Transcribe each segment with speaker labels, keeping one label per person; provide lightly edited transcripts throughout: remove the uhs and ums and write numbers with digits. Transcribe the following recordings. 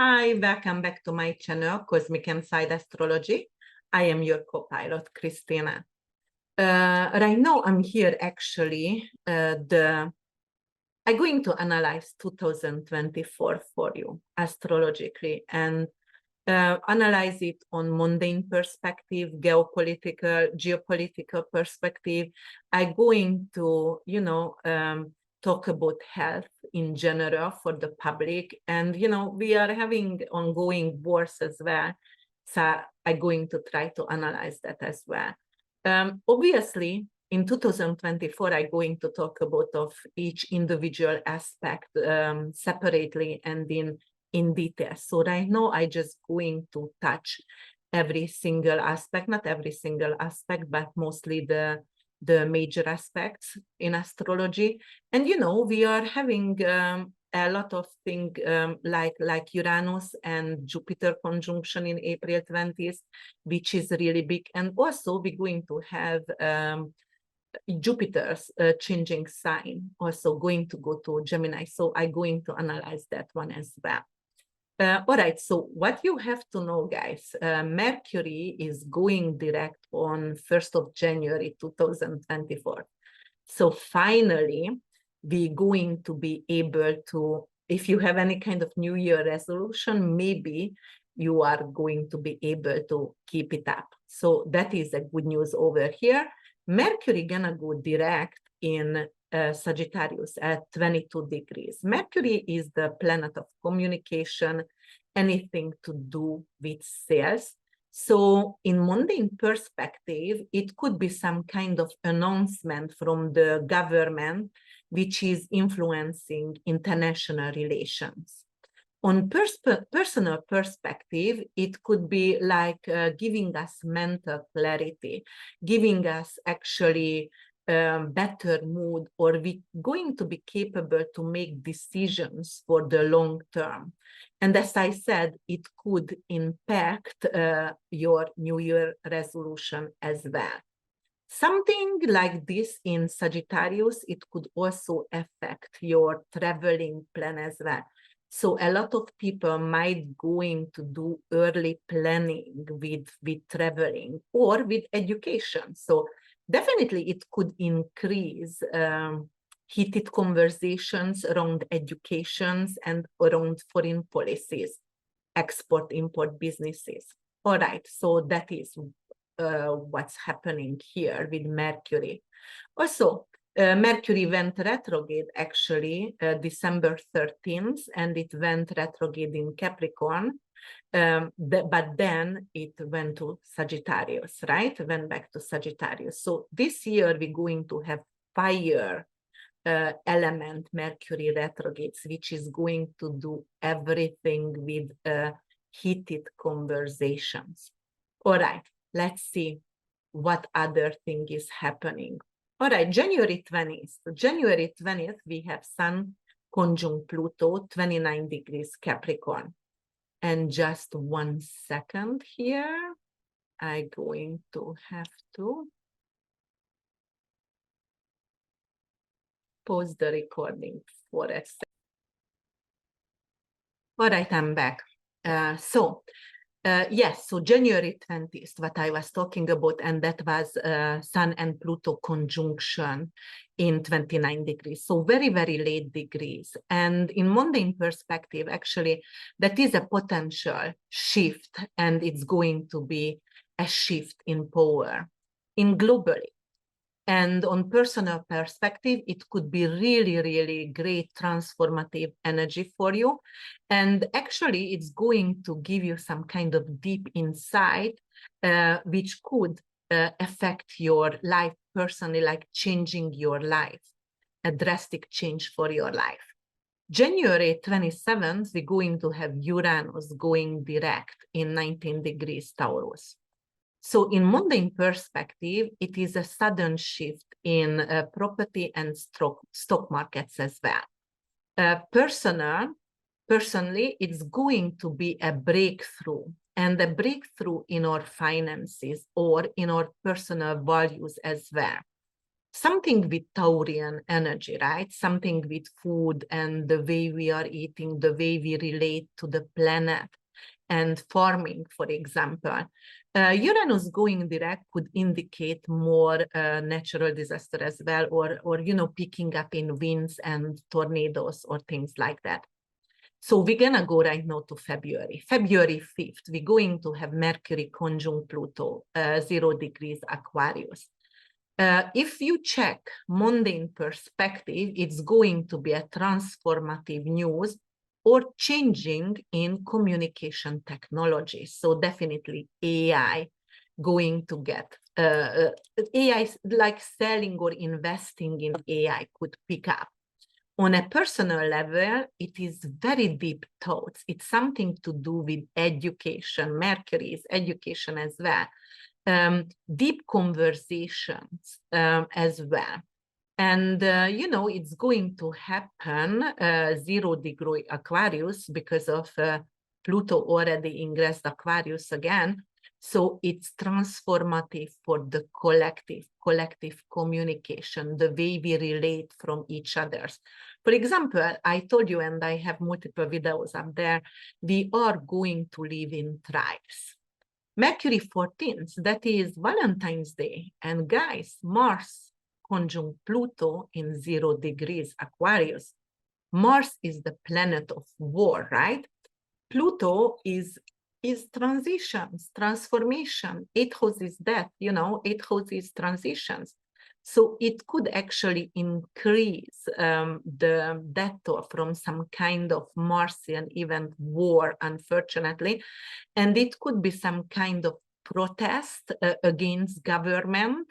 Speaker 1: Hi, welcome back to my channel, Cosmic and Side Astrology. I am your co-pilot, Krisztina. Right now, I'm here actually. I'm going to analyze 2024 for you astrologically and analyze it on mundane perspective, geopolitical perspective. I'm going to, talk about health in general for the public. And, we are having ongoing wars as well. So I'm going to try to analyze that as well. Obviously, in 2024, I'm going to talk about of each individual aspect separately and in detail. So right now, I'm just going to touch every single aspect, not every single aspect, but mostly the major aspects in astrology. And we are having a lot of things like Uranus and Jupiter conjunction in April 20th, which is really big. And also we're going to have Jupiter's changing sign, also going to go to Gemini. So I'm going to analyze that one as well. All right, so what you have to know, guys, Mercury is going direct on 1st of January 2024. So finally, we're going to be able to, if you have any kind of New Year resolution, maybe you are going to be able to keep it up. So that is a good news over here. Mercury gonna go direct in Sagittarius at 22 degrees. Mercury is the planet of communication, anything to do with sales. So in mundane perspective, it could be some kind of announcement from the government, which is influencing international relations. On personal perspective, it could be like giving us mental clarity, giving us actually better mood, or we going to be capable to make decisions for the long term. And as I said, it could impact your New Year resolution as well. Something like this in Sagittarius, it could also affect your traveling plan as well. So a lot of people might going to do early planning with traveling or with education. So definitely it could increase heated conversations around educations and around foreign policies, export-import businesses. All right, so that is what's happening here with Mercury. Also, Mercury went retrograde actually December 13th, and it went retrograde in Capricorn. But then it went to Sagittarius, right? Went back to Sagittarius. So this year we're going to have fire element Mercury retrogrades, which is going to do everything with heated conversations. All right, let's see what other thing is happening. All right, January 20th. January 20th, we have Sun conjunct Pluto, 29 degrees Capricorn. And just 1 second here, I'm going to have to pause the recording for a second. All right, I'm back. Yes, so January 20th, what I was talking about, and that was Sun and Pluto conjunction in 29 degrees. So very, very late degrees. And in mundane perspective, actually, that is a potential shift, and it's going to be a shift in power in globally. And on personal perspective, it could be really, really great transformative energy for you. And actually, it's going to give you some kind of deep insight, which could affect your life personally, like changing your life, a drastic change for your life. January 27th, we're going to have Uranus going direct in 19 degrees Taurus. So in mundane perspective, it is a sudden shift in property and stock markets as well. Personally, it's going to be a breakthrough, and a breakthrough in our finances or in our personal values as well. something with Taurian energy, right? Something with food and the way we are eating, the way we relate to the planet and farming, for example. Uranus going direct could indicate more natural disaster as well, or picking up in winds and tornadoes or things like that. So we're gonna go right now to February. February 5th, we're going to have Mercury conjunct Pluto, 0 degrees Aquarius. If you check mundane perspective, it's going to be a transformative news or changing in communication technology. So definitely AI going to get, AI like selling or investing in AI could pick up. On a personal level, it is very deep thoughts. It's something to do with education. Mercury is education as well. Deep conversations as well. And, it's going to happen 0 degree Aquarius because of Pluto already ingressed Aquarius again. So it's transformative for the collective communication, the way we relate from each other's. For example, I told you, and I have multiple videos up there, we are going to live in tribes. Mercury 14th, that is Valentine's Day. And guys, Mars conjunct Pluto in 0 degrees Aquarius. Mars is the planet of war, right? Pluto is transitions, transformation. 8 house is death, 8 house is transitions. So it could actually increase the death toll from some kind of Martian event, war, unfortunately. And it could be some kind of protest against government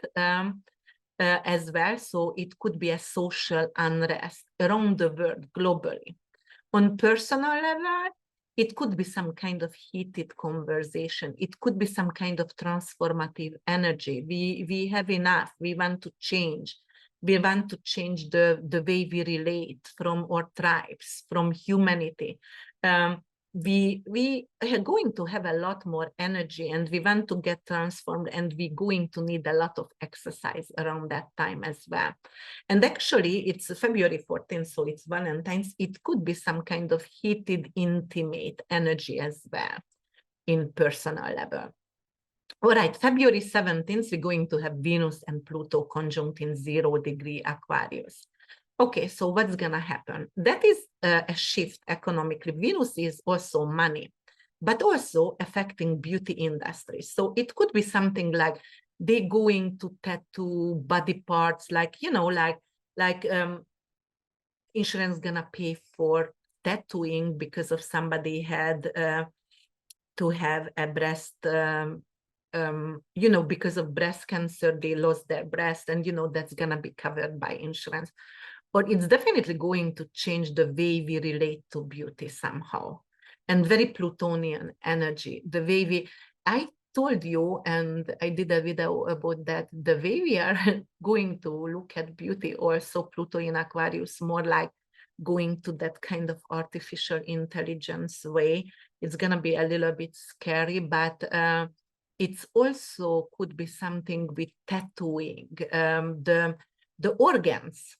Speaker 1: as well. So it could be a social unrest around the world globally. On personal level, it could be some kind of heated conversation. It could be some kind of transformative energy. We have enough. We want to change. We want to change the way we relate from our tribes, from humanity. We are going to have a lot more energy, and we want to get transformed, and we're going to need a lot of exercise around that time as well. And actually, it's February 14th, so it's Valentine's. It could be some kind of heated, intimate energy as well in personal level. All right, February 17th, we're going to have Venus and Pluto conjunct in 0 degree Aquarius. Okay, so what's gonna happen? That is a shift economically. Venus is also money, but also affecting beauty industry. So it could be something like they're going to tattoo body parts, like, insurance gonna pay for tattooing because of somebody had to have a breast, because of breast cancer, they lost their breast, and, that's gonna be covered by insurance. But it's definitely going to change the way we relate to beauty somehow. And very Plutonian energy, the way I told you, and I did a video about that, the way we are going to look at beauty, also Pluto in Aquarius, more like going to that kind of artificial intelligence way. It's going to be a little bit scary, but it's also could be something with tattooing, the organs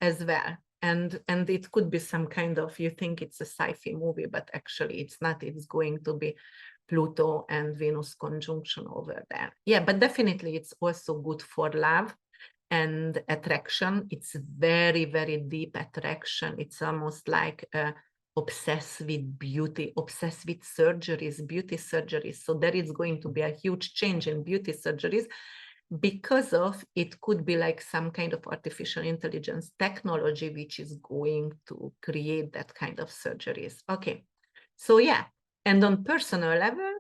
Speaker 1: as well. And it could be some kind of, you think it's a sci-fi movie, but actually it's not. It's going to be Pluto and Venus conjunction over there. Yeah, but definitely it's also good for love and attraction. It's very, very deep attraction. It's almost like obsessed with beauty, obsessed with surgeries, beauty surgeries. So there is going to be a huge change in beauty surgeries, because of it could be like some kind of artificial intelligence technology which is going to create that kind of surgeries. Okay, so yeah, and on personal level,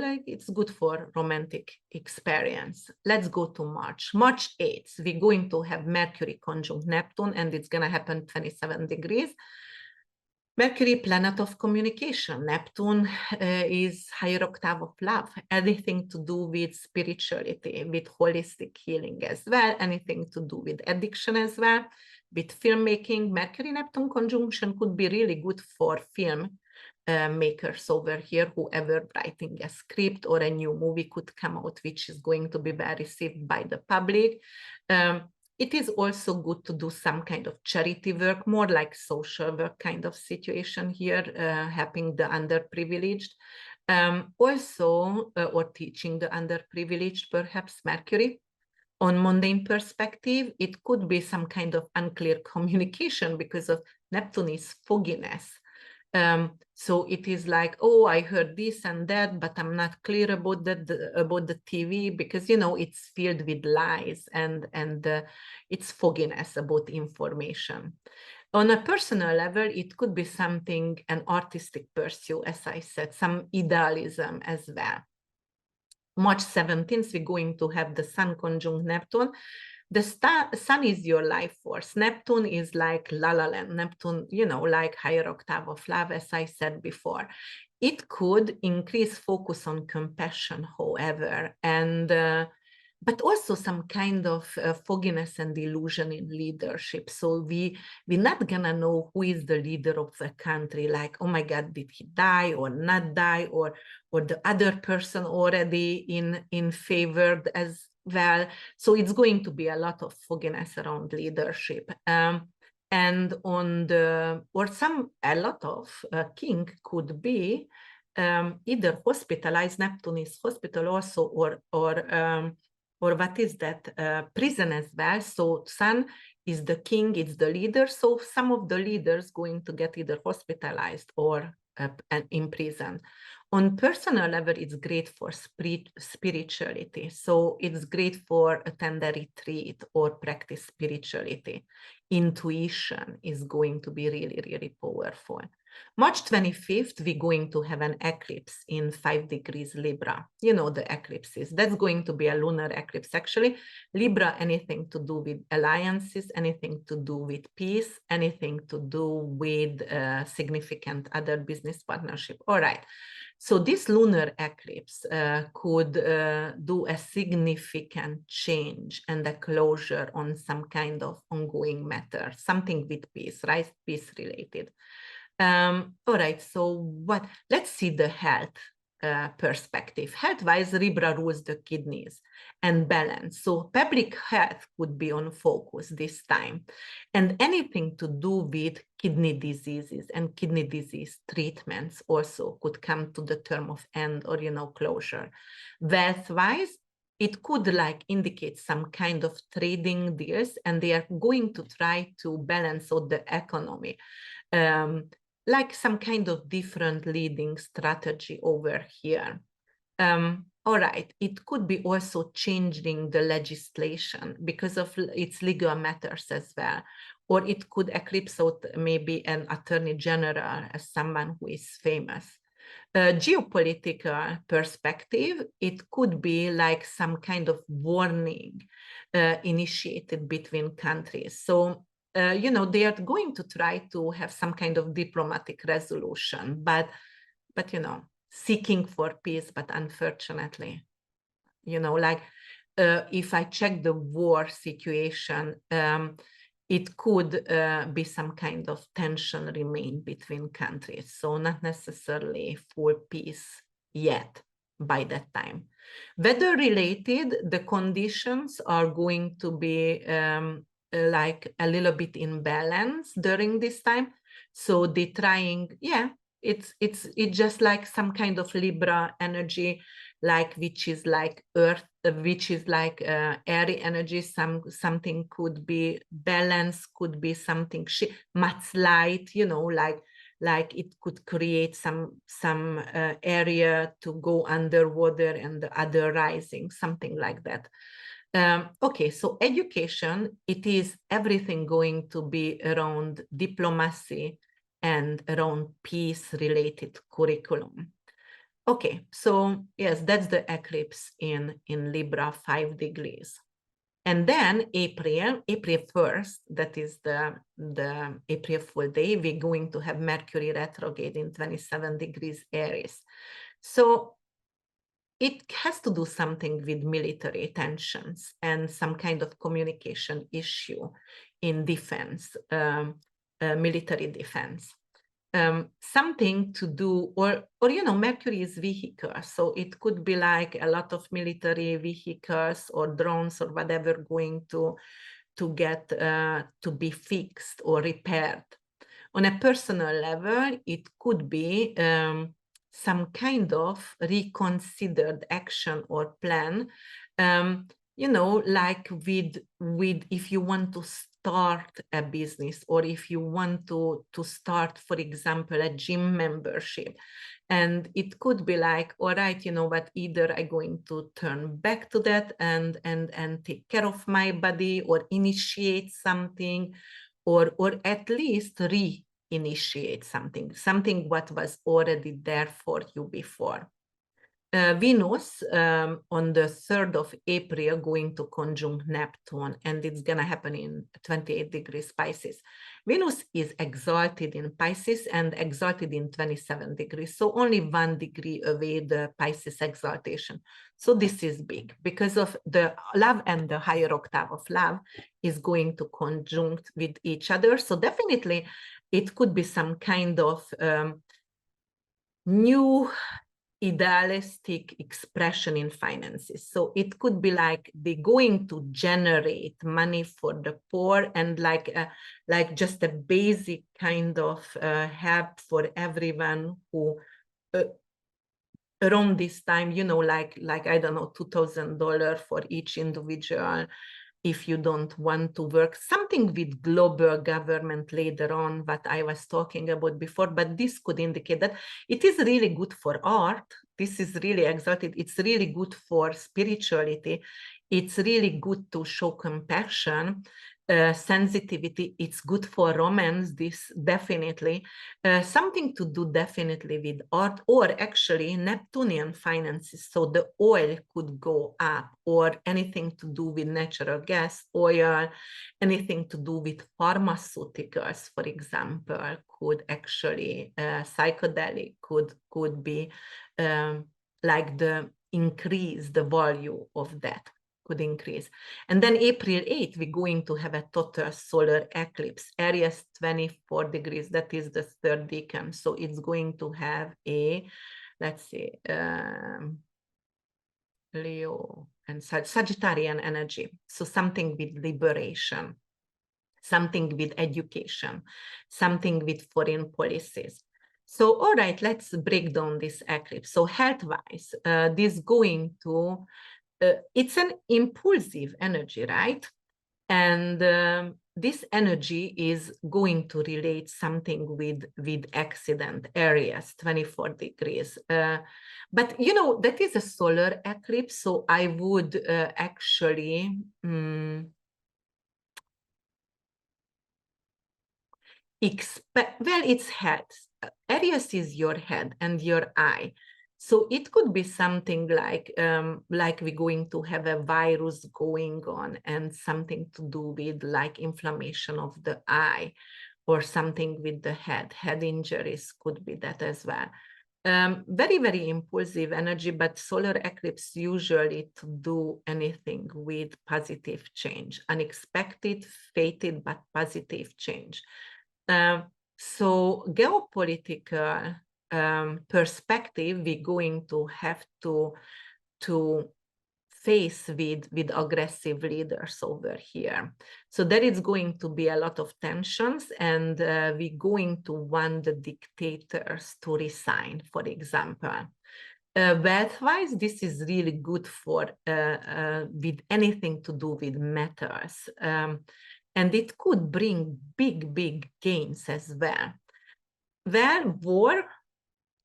Speaker 1: like it's good for romantic experience. Let's go to March 8th. We're going to have Mercury conjunct Neptune, and it's going to happen 27 degrees. Mercury, planet of communication. Neptune is higher octave of love, anything to do with spirituality, with holistic healing as well, anything to do with addiction as well, with filmmaking. Mercury-Neptune conjunction could be really good for film makers over here, whoever writing a script or a new movie could come out, which is going to be well received by the public. It is also good to do some kind of charity work, more like social work kind of situation here, helping the underprivileged. Or teaching the underprivileged, perhaps Mercury. On mundane perspective, it could be some kind of unclear communication because of Neptune's fogginess. So it is like, oh, I heard this and that, but I'm not clear about the TV because, you know, it's filled with lies and it's fogginess about information. On a personal level, it could be something, an artistic pursuit, as I said, some idealism as well. March 17th, we're going to have the Sun conjunct Neptune. The Sun is your life force. Neptune is like La La Land. Neptune, you know, like higher octave of love, as I said before. It could increase focus on compassion, however, and but also some kind of fogginess and illusion in leadership. So we're not gonna know who is the leader of the country, like, oh my God, did he die or not die, or the other person already in favored as well. So it's going to be a lot of fogginess around leadership. And on the, or a lot of king could be either hospitalized, Neptune is hospital also, or what is that, prison as well. So Sun is the king, it's the leader. So some of the leaders going to get either hospitalized or in prison. On personal level, it's great for spirituality. So it's great for attend a retreat or practice spirituality. Intuition is going to be really, really powerful. March 25th, we're going to have an eclipse in 5 degrees Libra. You know the eclipses. That's going to be a lunar eclipse, actually. Libra, anything to do with alliances, anything to do with peace, anything to do with significant other business partnership. All right. So this lunar eclipse could do a significant change and a closure on some kind of ongoing matter, something with peace, right? Peace related. All right, so let's see the health perspective. Health-wise, Libra rules the kidneys and balance. So public health would be on focus this time. And anything to do with kidney diseases and kidney disease treatments also could come to the term of end or, you know, closure. Wealth-wise, it could like indicate some kind of trading deals, and they are going to try to balance out the economy. Like some kind of different leading strategy over here. All right, it could be also changing the legislation because of its legal matters as well. Or it could eclipse out maybe an attorney general as someone who is famous. Geopolitical perspective, it could be like some kind of warning initiated between countries. So you know, they are going to try to have some kind of diplomatic resolution, but you know, seeking for peace, but unfortunately, you know, like if I check the war situation, it could be some kind of tension remain between countries. So not necessarily full peace yet by that time. Weather related, the conditions are going to be like a little bit in balance during this time. So they trying, yeah, it's just like some kind of Libra energy, like which is like earth, which is like airy energy. Something could be balance, could be something mudslide, you know, like it could create some area to go underwater and the other rising, something like that. Okay, so education, it is everything going to be around diplomacy and around peace-related curriculum. Okay, so yes, that's the eclipse in Libra, 5 degrees. And then April 1st, that is the April Fool day, we're going to have Mercury retrograde in 27 degrees Aries. So it has to do something with military tensions and some kind of communication issue in defense, military defense. Something to do, or you know, Mercury is vehicle, so it could be like a lot of military vehicles or drones or whatever going to get to be fixed or repaired. On a personal level, it could be some kind of reconsidered action or plan, you know, like with if you want to start a business, or if you want to start, for example, a gym membership. And it could be like, all right, you know what, either I'm going to turn back to that and take care of my body, or initiate something, or at least re-initiate something what was already there for you before. Venus on the 3rd of April going to conjunct Neptune, and it's going to happen in 28 degrees Pisces. Venus is exalted in Pisces and exalted in 27 degrees, so only 1 degree away the Pisces exaltation. So this is big because of the love, and the higher octave of love is going to conjunct with each other. So definitely it could be some kind of new idealistic expression in finances. So it could be like they're going to generate money for the poor, and like just a basic kind of help for everyone who around this time, you know, like I don't know, $2,000 for each individual if you don't want to work, something with global government later on, what I was talking about before. But this could indicate that it is really good for art. This is really exalted. It's really good for spirituality. It's really good to show compassion, sensitivity. It's good for romance, this definitely. Something to do definitely with art, or actually Neptunian finances. So the oil could go up, or anything to do with natural gas, oil, anything to do with pharmaceuticals, for example, could actually, psychedelic could be like the value of that could increase. And then April 8th, we're going to have a total solar eclipse, Aries 24 degrees, that is the 3rd decan. So it's going to have a, let's see, Leo and Sagittarian energy. So something with liberation, something with education, something with foreign policies. So, all right, let's break down this eclipse. So health-wise, this going to, it's an impulsive energy, right? And this energy is going to relate something with accident areas, 24 degrees. But, you know, that is a solar eclipse, so I would actually expect, well, it's head. Aries is your head and your eye. So it could be something like we're going to have a virus going on, and something to do with like inflammation of the eye, or something with the head. Head injuries could be that as well. Very, very impulsive energy, but solar eclipse usually to do anything with positive change, unexpected, fated, but positive change. So geopolitical perspective, we're going to have to face with aggressive leaders over here. So there is going to be a lot of tensions, and we're going to want the dictators to resign, for example. Wealth-wise, this is really good for with anything to do with metals. And it could bring big gains as well. Well, war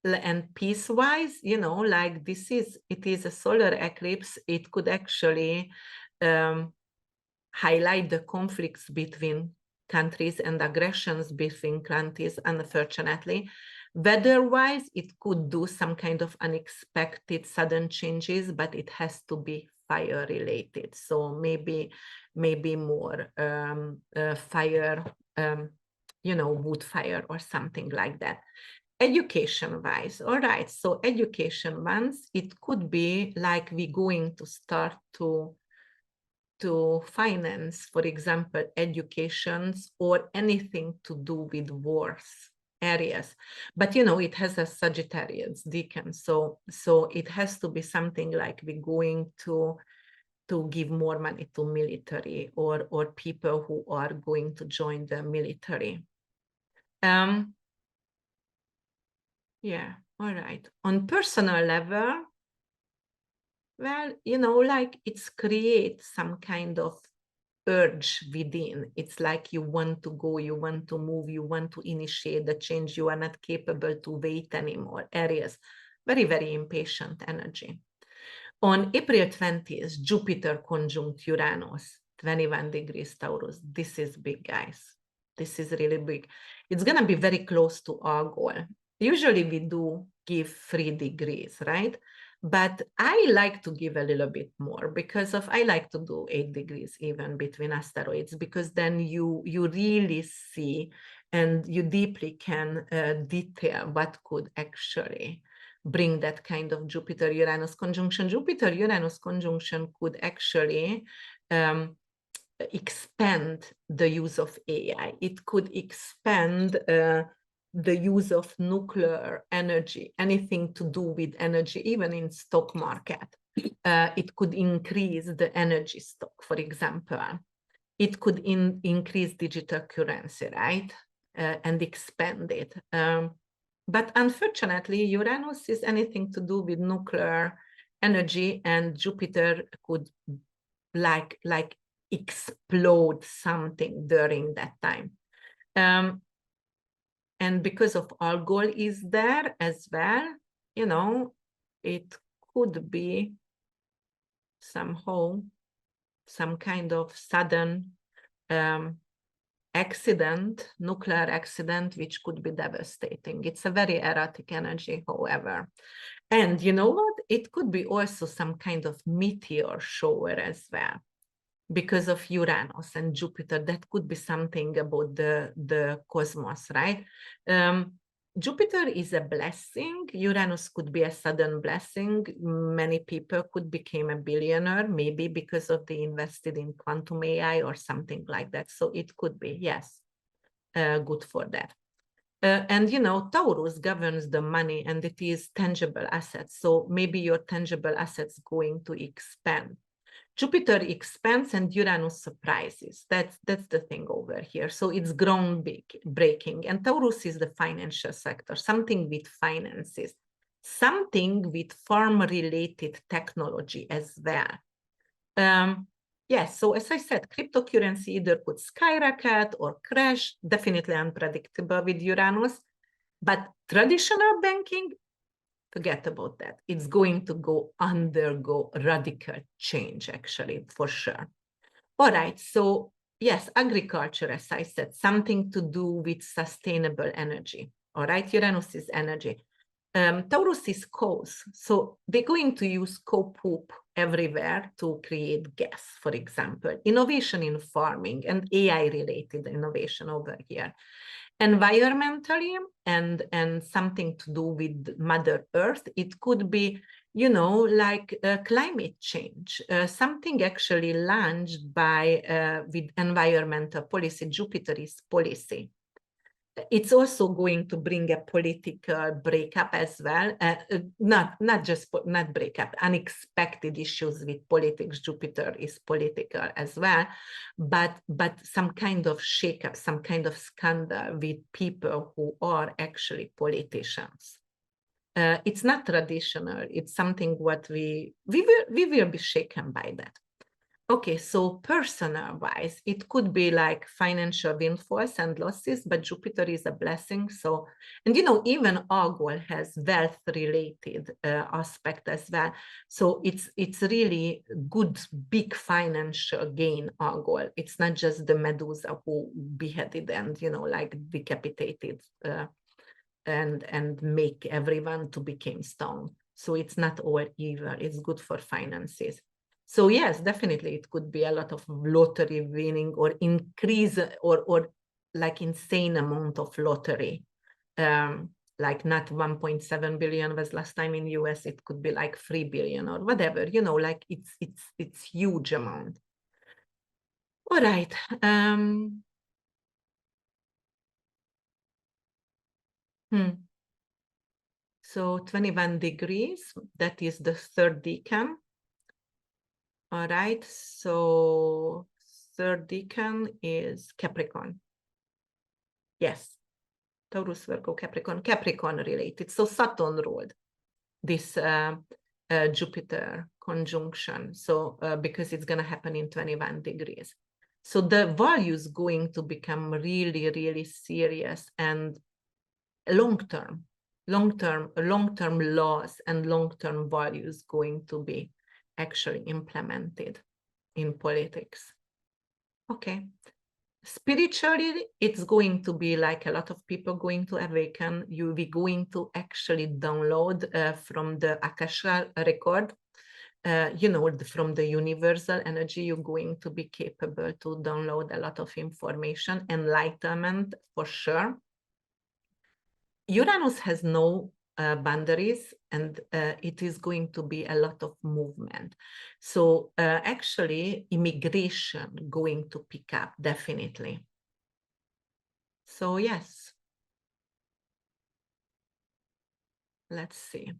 Speaker 1: and peace-wise, you know, like it is a solar eclipse. It could actually highlight the conflicts between countries and aggressions between countries, unfortunately. Weather-wise, it could do some kind of unexpected sudden changes, but it has to be fire-related. So maybe more fire, you know, wood fire or something like that. Education-wise, all right, so education-wise, it could be like we're going to start to finance, for example, educations or anything to do with wars areas. But, you know, it has a Sagittarius decan, so it has to be something like we're going to to give more money to military or people who are going to join the military. Yeah, all right. On personal level, well, you know, like it's create some kind of urge within. It's like you want to go, you want to move, you want to initiate the change. You are not capable to wait anymore. Aries, very, very impatient energy. On April 20th, Jupiter conjunct Uranus, 21 degrees Taurus. This is big, guys. This is really big. It's going to be very close to our goal. Usually we do give 3 degrees, right? But I like to give a little bit more because of I like to do 8 degrees even between asteroids, because then you really see and you deeply can detail what could actually bring that kind of Jupiter-Uranus conjunction. Jupiter-Uranus conjunction could actually expand the use of AI. It could expand the use of nuclear energy, anything to do with energy, even in stock market. It could increase the energy stock, for example. It could increase digital currency, right? And expand it. But unfortunately, Uranus is anything to do with nuclear energy, and Jupiter could like explode something during that time. And because of our goal is there as well, you know, it could be somehow some kind of sudden accident, nuclear accident, which could be devastating. It's a very erratic energy, however. And you know what? It could be also some kind of meteor shower as well, because of Uranus and Jupiter. That could be something about the cosmos, right? Jupiter is a blessing. Uranus could be a sudden blessing. Many people could become a billionaire, maybe because of they invested in quantum AI or something like that. So it could be, yes, good for that. And, you know, Taurus governs the money and it is tangible assets. So maybe your tangible assets going to expand. Jupiter expands and Uranus surprises. That's the thing over here. So it's groundbreaking. And Taurus is the financial sector, something with finances, something with farm-related technology as well. Yes, so as I said, cryptocurrency either could skyrocket or crash, definitely unpredictable with Uranus. But traditional banking, forget about that. It's going to undergo radical change, actually, for sure. All right, so yes, agriculture, as I said, something to do with sustainable energy. All right, Uranus is energy. Taurus is coals. So they're going to use coal poop everywhere to create gas, for example. Innovation in farming and AI-related innovation over here. Environmentally and something to do with Mother Earth, it could be, you know, like climate change, something actually launched by with environmental policy. Jupiter is policy. It's also going to bring a political breakup as well, not breakup, unexpected issues with politics. Jupiter is political as well, but some kind of shakeup, some kind of scandal with people who are actually politicians. It's not traditional. It's something what we will be shaken by that. Okay, so personal-wise, it could be like financial windfalls and losses, but Jupiter is a blessing. So, and you know, even Argol has wealth-related aspect as well. So it's really good, big financial gain, Argol. It's not just the Medusa who beheaded and, you know, like decapitated and make everyone to become stone. So it's not all evil. It's good for finances. So yes, definitely it could be a lot of lottery winning or increase or like insane amount of lottery. Like not 1.7 billion was last time in US, it could be like 3 billion or whatever, you know, like it's huge amount. All right. So 21 degrees, that is the third decan. All right, so third decan is Capricorn. Yes, Taurus, Virgo, Capricorn, Capricorn related. So Saturn ruled this Jupiter conjunction. So because it's going to happen in 21 degrees. So the value is going to become really, really serious and long-term laws and long-term values going to be actually implemented in politics. Okay. Spiritually, it's going to be like a lot of people going to awaken. You'll be going to actually download from the Akasha record, you know, from the universal energy. You're going to be capable to download a lot of information, enlightenment for sure. Uranus has no boundaries, and it is going to be a lot of movement. So actually, immigration going to pick up, definitely. So yes, let's see.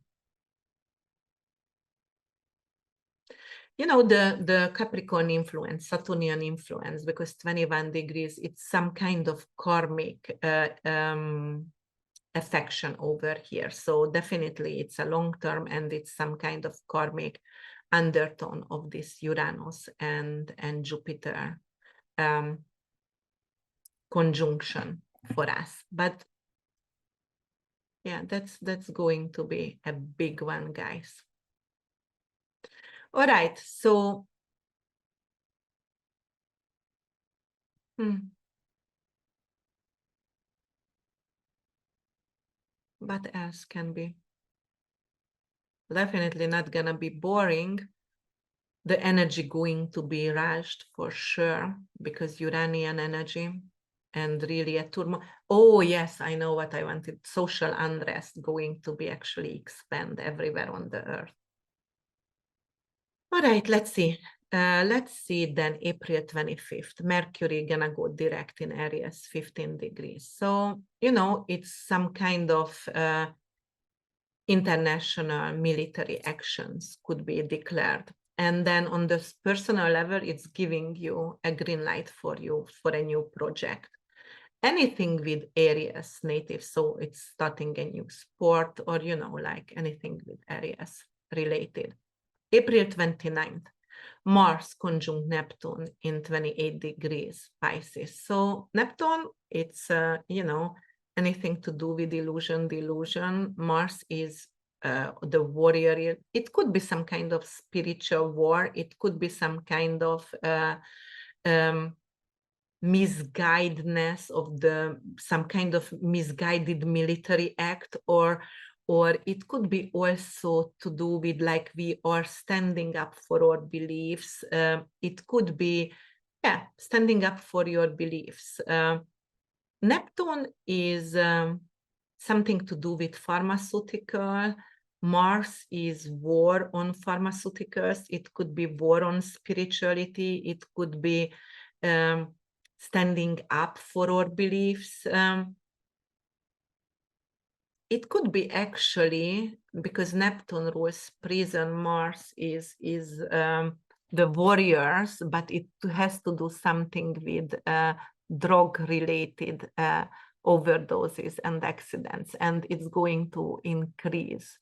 Speaker 1: You know, the Capricorn influence, Saturnian influence, because 21 degrees, it's some kind of karmic affection over here. So definitely it's a long term, and it's some kind of karmic undertone of this Uranus and Jupiter conjunction for us. But yeah, that's going to be a big one, guys. All right, so what else can be? Definitely not gonna be boring. The energy going to be rushed for sure, because Uranian energy and really a turmoil. Oh yes, I know what I wanted. Social unrest going to be actually expand everywhere on the earth. All right, let's see. Let's see then April 25th. Mercury gonna go direct in Aries, 15 degrees. So, you know, it's some kind of international military actions could be declared. And then on this personal level, it's giving you a green light for you for a new project. Anything with Aries native, so it's starting a new sport, or, you know, like anything with Aries related. April 29th, Mars conjunct Neptune in 28 degrees Pisces. So Neptune, it's, you know, anything to do with delusion. Mars is the warrior. It could be some kind of spiritual war. It could be some kind of misguidedness of some kind of misguided military act, or it could be also to do with like we are standing up for our beliefs. It could be, yeah, standing up for your beliefs. Neptune is something to do with pharmaceutical. Mars is war on pharmaceuticals. It could be war on spirituality. It could be standing up for our beliefs. It could be actually, because Neptune rules prison, Mars is the warriors, but it has to do something with drug-related overdoses and accidents, and it's going to increase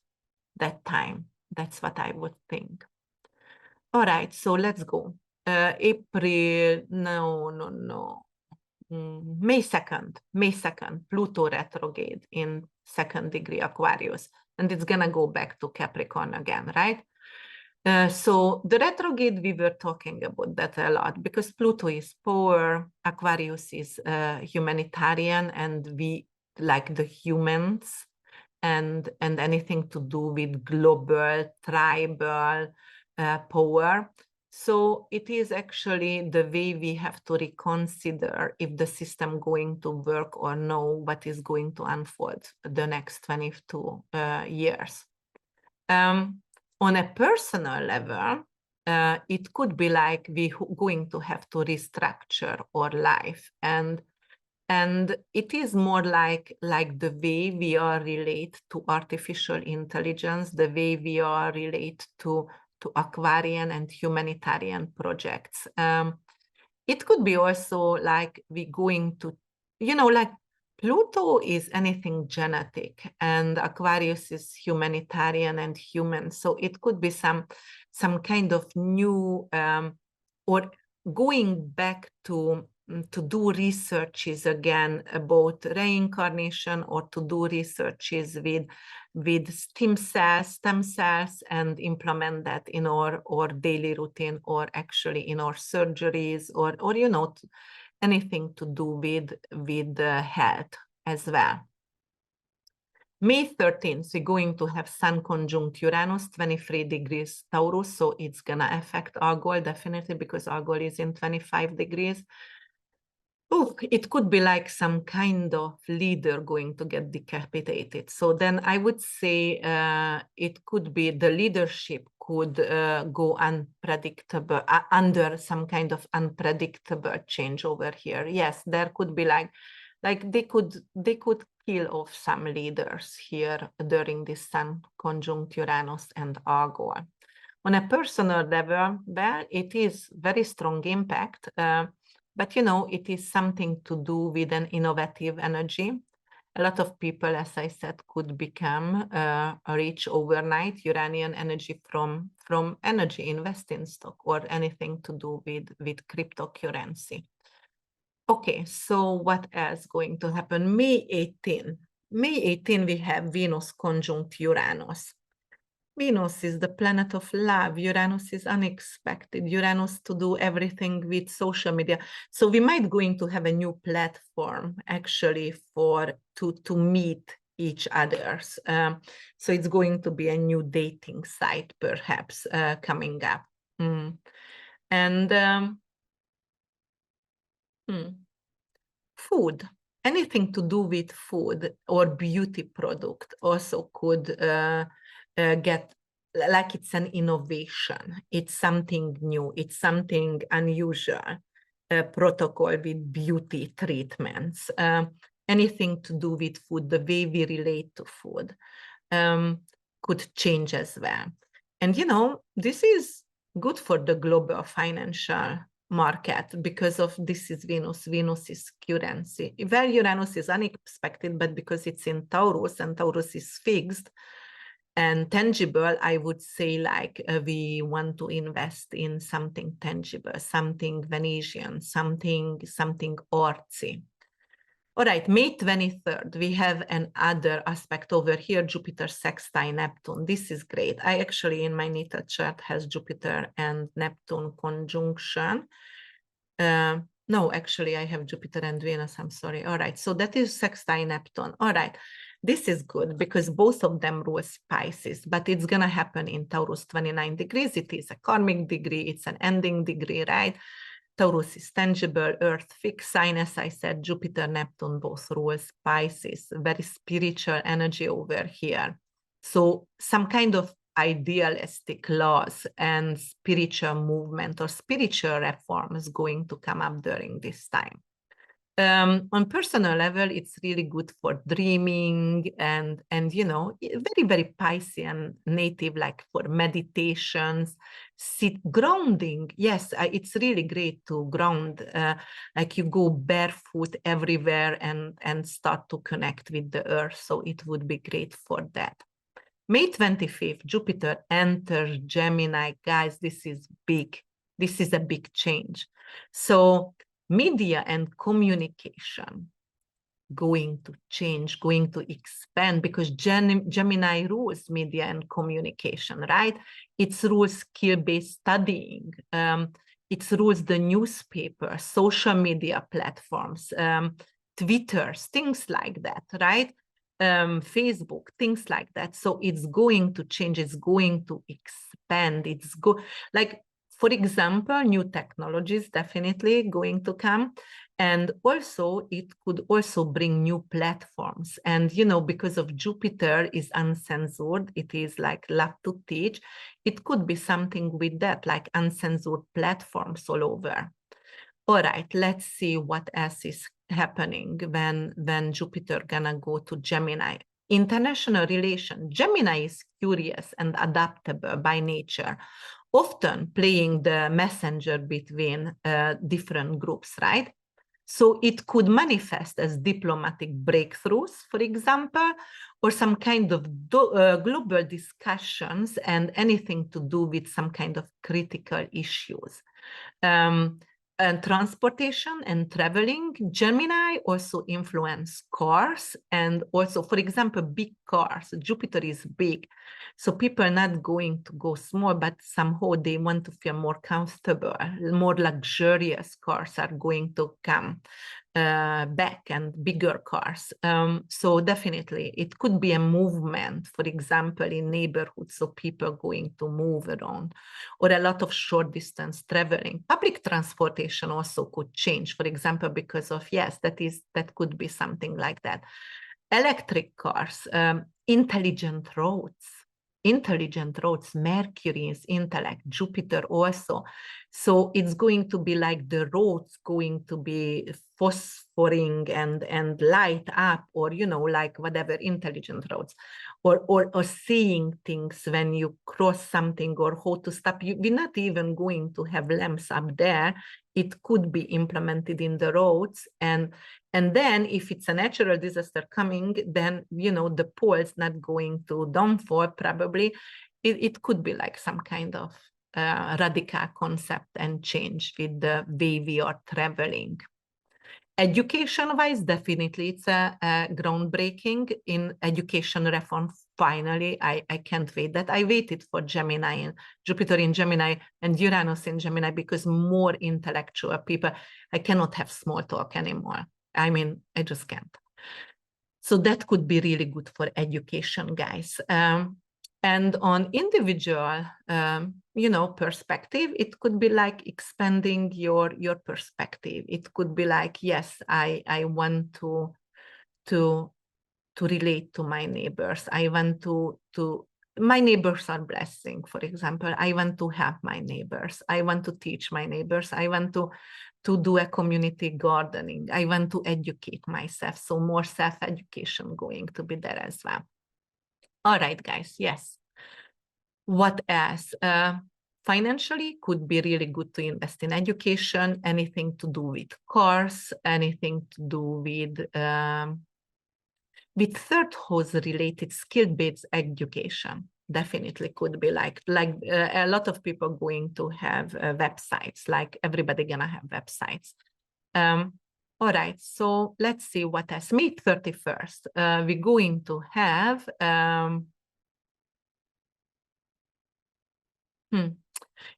Speaker 1: that time. That's what I would think. All right, so let's go. April, no. May 2nd, Pluto retrograde in 2nd degree Aquarius, and it's gonna go back to Capricorn again, right? So the retrograde, we were talking about that a lot, because Pluto is power, Aquarius is humanitarian, and we like the humans, and anything to do with global, tribal power. So it is actually the way we have to reconsider if the system going to work or no, what is going to unfold the next 22 years. On a personal level, it could be like we going to have to restructure our life, and it is more like the way we are relate to artificial intelligence, the way we are relate to to Aquarian and humanitarian projects. It could be also like we going to, you know, like Pluto is anything genetic and Aquarius is humanitarian and human. So it could be some kind of new or going back to do researches again about reincarnation, or to do researches with stem cells and implement that in our daily routine, or actually in our surgeries, or you know, anything to do with health as well. May 13th, we're going to have Sun conjunct Uranus, 23 degrees Taurus, so it's gonna affect Algol definitely, because Algol is in 25 degrees. Oh, it could be like some kind of leader going to get decapitated. So then I would say it could be the leadership could go unpredictable, under some kind of unpredictable change over here. Yes, there could be like they could kill off some leaders here during this Sun conjunct Uranus and Algol. On a personal level, well, it is very strong impact. But, you know, it is something to do with an innovative energy. A lot of people, as I said, could become rich overnight. Uranian energy from energy, invest in stock, or anything to do with cryptocurrency. Okay, so what else going to happen? May 18. May 18, we have Venus conjunct Uranus. Venus is the planet of love. Uranus is unexpected. Uranus to do everything with social media. So we might going to have a new platform actually to meet each others. So it's going to be a new dating site perhaps coming up. And food. Anything to do with food or beauty product also could get, like it's an innovation. It's something new. It's something unusual. Protocol with beauty treatments. Anything to do with food, the way we relate to food could change as well. And, you know, this is good for the global financial market because of this is Venus. Venus is currency. Well, Uranus is unexpected, but because it's in Taurus and Taurus is fixed and tangible, I would say like we want to invest in something tangible, something Venetian, something artsy. All right, May 23rd, we have another aspect over here, Jupiter sextile Neptune. This is great. I actually, in my natal chart, has Jupiter and Neptune conjunction. No, actually, I have Jupiter and Venus, I'm sorry. All right, so that is sextile Neptune. All right, this is good because both of them rule Pisces, but it's gonna happen in Taurus 29 degrees. It is a karmic degree, it's an ending degree, right? Taurus is tangible, Earth fixed sign, as I said, Jupiter, Neptune, both rules Pisces, very spiritual energy over here. So some kind of idealistic laws and spiritual movement or spiritual reform is going to come up during this time. On personal level, it's really good for dreaming and you know, very, very Piscean native, like for meditations, grounding. Yes, it's really great to ground, like you go barefoot everywhere and start to connect with the earth. So it would be great for that. May 25th, Jupiter enters Gemini. Guys, this is big. This is a big change. So media and communication going to change, going to expand, because Gemini rules media and communication, right? It rules skill-based studying. It rules the newspaper, social media platforms, Twitters, things like that, right? Facebook, things like that. So it's going to change, it's going to expand, like, for example, new technologies definitely going to come. And also it could also bring new platforms. And, you know, because of Jupiter is uncensored, it is like love to teach. It could be something with that, like uncensored platforms all over. All right, let's see what else is happening when Jupiter gonna go to Gemini. International relation. Gemini is curious and adaptable by nature. often playing the messenger between different groups, right? So it could manifest as diplomatic breakthroughs, for example, or some kind of global discussions and anything to do with some kind of critical issues. And transportation and traveling, Gemini also influence cars, and also, for example, big cars. Jupiter is big, so people are not going to go small, but somehow they want to feel more comfortable. More luxurious cars are going to come back, and bigger cars. So definitely it could be a movement, for example, in neighborhoods, so people going to move around, or a lot of short distance traveling. Public transportation also could change, for example, because of, yes, that could be something like that. Electric cars, intelligent roads, Mercury is intellect, Jupiter also. So it's going to be like the roads going to be phosphoring and light up, or, you know, like whatever, intelligent roads, or seeing things when you cross something, or how to stop. We're not even going to have lamps up there. It could be implemented in the roads, and then if it's a natural disaster coming, then, you know, the pole's not going to downfall, probably. It could be like some kind of radical concept and change with the way we are traveling. Education-wise, definitely it's a groundbreaking in education reform. Finally, I can't wait that. I waited for Gemini and Jupiter in Gemini and Uranus in Gemini, because more intellectual people, I cannot have small talk anymore. I mean, I just can't. So that could be really good for education, guys. And on individual, you know, perspective, it could be like expanding your perspective. It could be like, yes, I want to relate to my neighbors. I want to my neighbors are blessing, for example. I want to help my neighbors. I want to teach my neighbors. I want to do a community gardening. I want to educate myself. So more self-education going to be there as well. All right, guys, yes. What else? Financially, could be really good to invest in education, anything to do with cars, anything to do with third house related skill-based education. Definitely could be like a lot of people going to have websites, like everybody gonna have websites. All right, so let's see what else. May 31st, we're going to have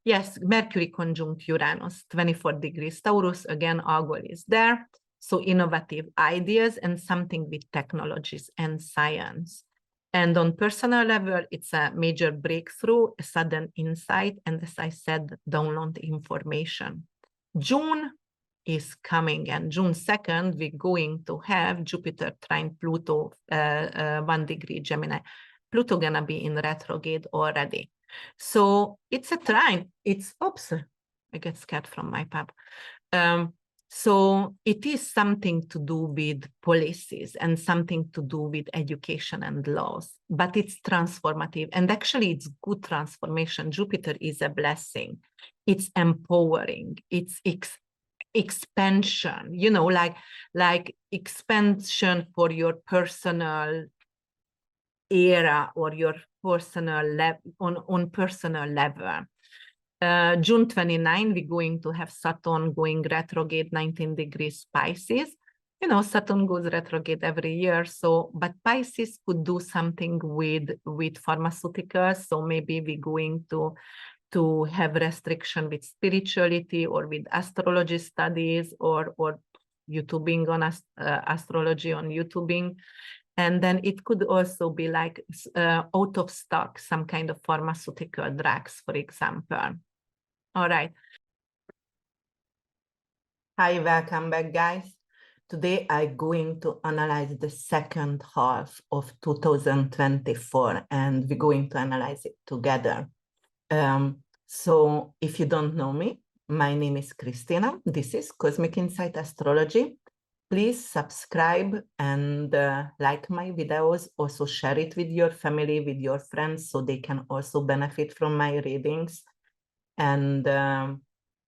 Speaker 1: yes, Mercury conjunct Uranus, 24 degrees Taurus, again, Algol is there. So innovative ideas and something with technologies and science. And on personal level, it's a major breakthrough, a sudden insight, and as I said, download information. June is coming, and June 2nd, we're going to have Jupiter trine Pluto, 1 degree Gemini. Pluto gonna be in retrograde already. So it's a trine. It's, oops, I get scared from my pub. So it is something to do with policies and something to do with education and laws, but it's transformative. And actually it's good transformation. Jupiter is a blessing. It's empowering. It's expansion, you know, like expansion for your personal era or your personal level, on personal level. June 29, we're going to have Saturn going retrograde 19 degrees Pisces. You know, Saturn goes retrograde every year. So, but Pisces could do something with pharmaceuticals. So maybe we're going to have restriction with spirituality or with astrology studies, or YouTubing on astrology on YouTubing. And then it could also be like out of stock, some kind of pharmaceutical drugs, for example. All right. Hi, welcome back, guys. Today I'm going to analyze the second half of 2024, and we're going to analyze it together. So if you don't know me, my name is Krisztina. This is Cosmic Insight Astrology. Please subscribe and like my videos. Also share it with your family, with your friends, so they can also benefit from my readings. And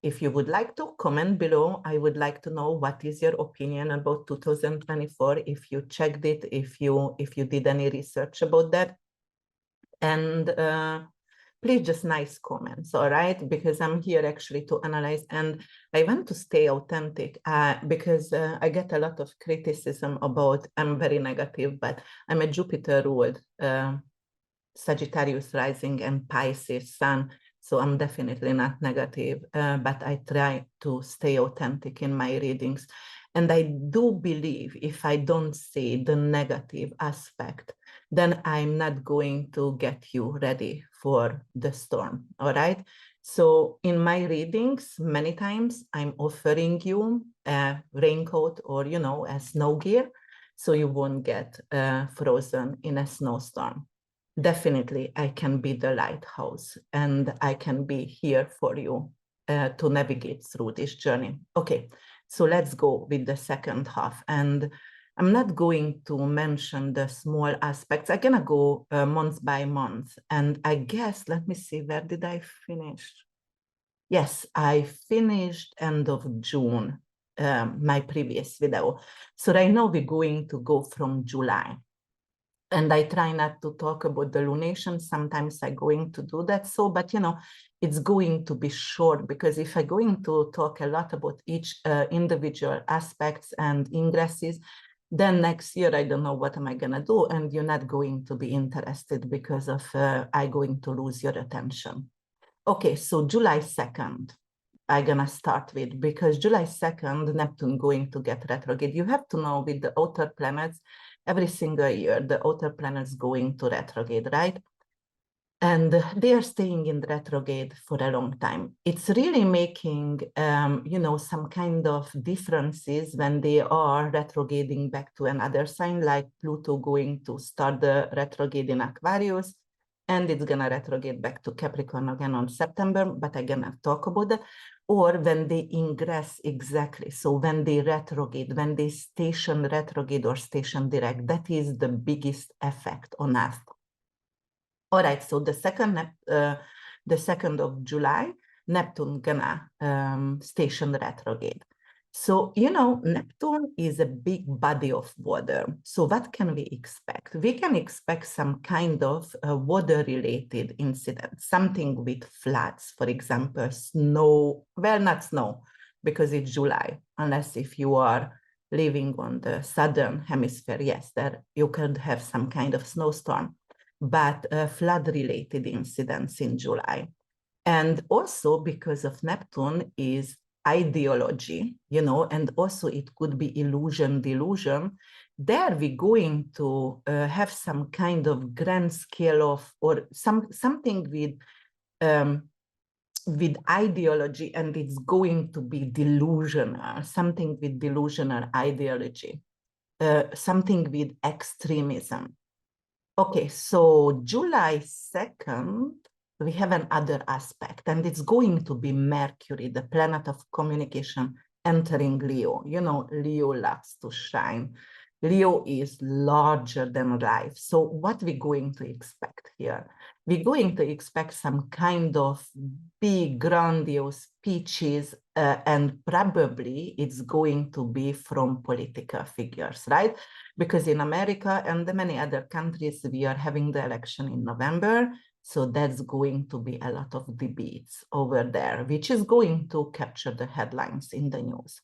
Speaker 1: if you would like to comment below, I would like to know what is your opinion about 2024, if you checked it, if you did any research about that. And please just nice comments, all right? Because I'm here actually to analyze, and I want to stay authentic because I get a lot of criticism about I'm very negative, but I'm a Jupiter ruled Sagittarius rising and Pisces sun. So I'm definitely not negative, but I try to stay authentic in my readings. And I do believe if I don't see the negative aspect, then I'm not going to get you ready for the storm, all right? So in my readings, many times I'm offering you a raincoat or, you know, a snow gear, so you won't get frozen in a snowstorm. Definitely, I can be the lighthouse and I can be here for you to navigate through this journey. Okay, so let's go with the second half. And I'm not going to mention the small aspects. I'm gonna go month by month. And I guess, let me see, where did I finish? Yes, I finished end of June, my previous video. So right now we're going to go from July. And I try not to talk about the lunation. Sometimes I'm going to do that. So, but you know, it's going to be short, because if I'm going to talk a lot about each individual aspects and ingresses, then next year, I don't know what am I going to do. And you're not going to be interested because of I'm going to lose your attention. Okay, so July 2nd. I'm gonna start with, because July 2nd, Neptune going to get retrograde. You have to know with the outer planets, every single year, the outer planets going to retrograde, right? And they are staying in retrograde for a long time. It's really making, you know, some kind of differences when they are retrograding back to another sign, like Pluto going to start the retrograde in Aquarius, and it's gonna retrograde back to Capricorn again on September, but I'm gonna talk about that. Or when they ingress, exactly. So when they retrograde, when they station retrograde or station direct, that is the biggest effect on us. All right, so the 2nd of July, Neptune gonna station retrograde. So, you know, Neptune is a big body of water. So what can we expect? We can expect some kind of water-related incident, something with floods, for example, snow, well, not snow, because it's July, unless if you are living on the southern hemisphere, yes, there you could have some kind of snowstorm, but flood-related incidents in July. And also because of Neptune is ideology, you know, and also it could be illusion, delusion. There we're going to have some kind of grand scale of, or something with ideology, and it's going to be delusional, something with delusional ideology, something with extremism. Okay, so July 2nd, we have another aspect, and it's going to be Mercury, the planet of communication, entering Leo. You know, Leo loves to shine. Leo is larger than life. So what we're going to expect here? We're going to expect some kind of big, grandiose speeches, and probably it's going to be from political figures, right? Because in America and many other countries, we are having the election in November. So that's going to be a lot of debates over there, which is going to capture the headlines in the news.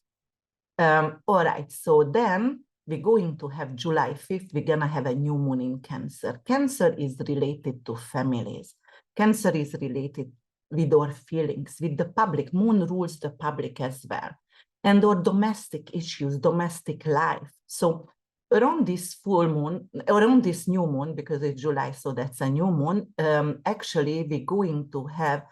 Speaker 1: All right, so then we're going to have July 5th, we're gonna have a new moon in Cancer. Cancer is related to families. Cancer is related with our feelings, with the public. Moon rules the public as well. And our domestic issues, domestic life. So around this full moon, around this new moon, because it's July, so that's a new moon, actually we're going to have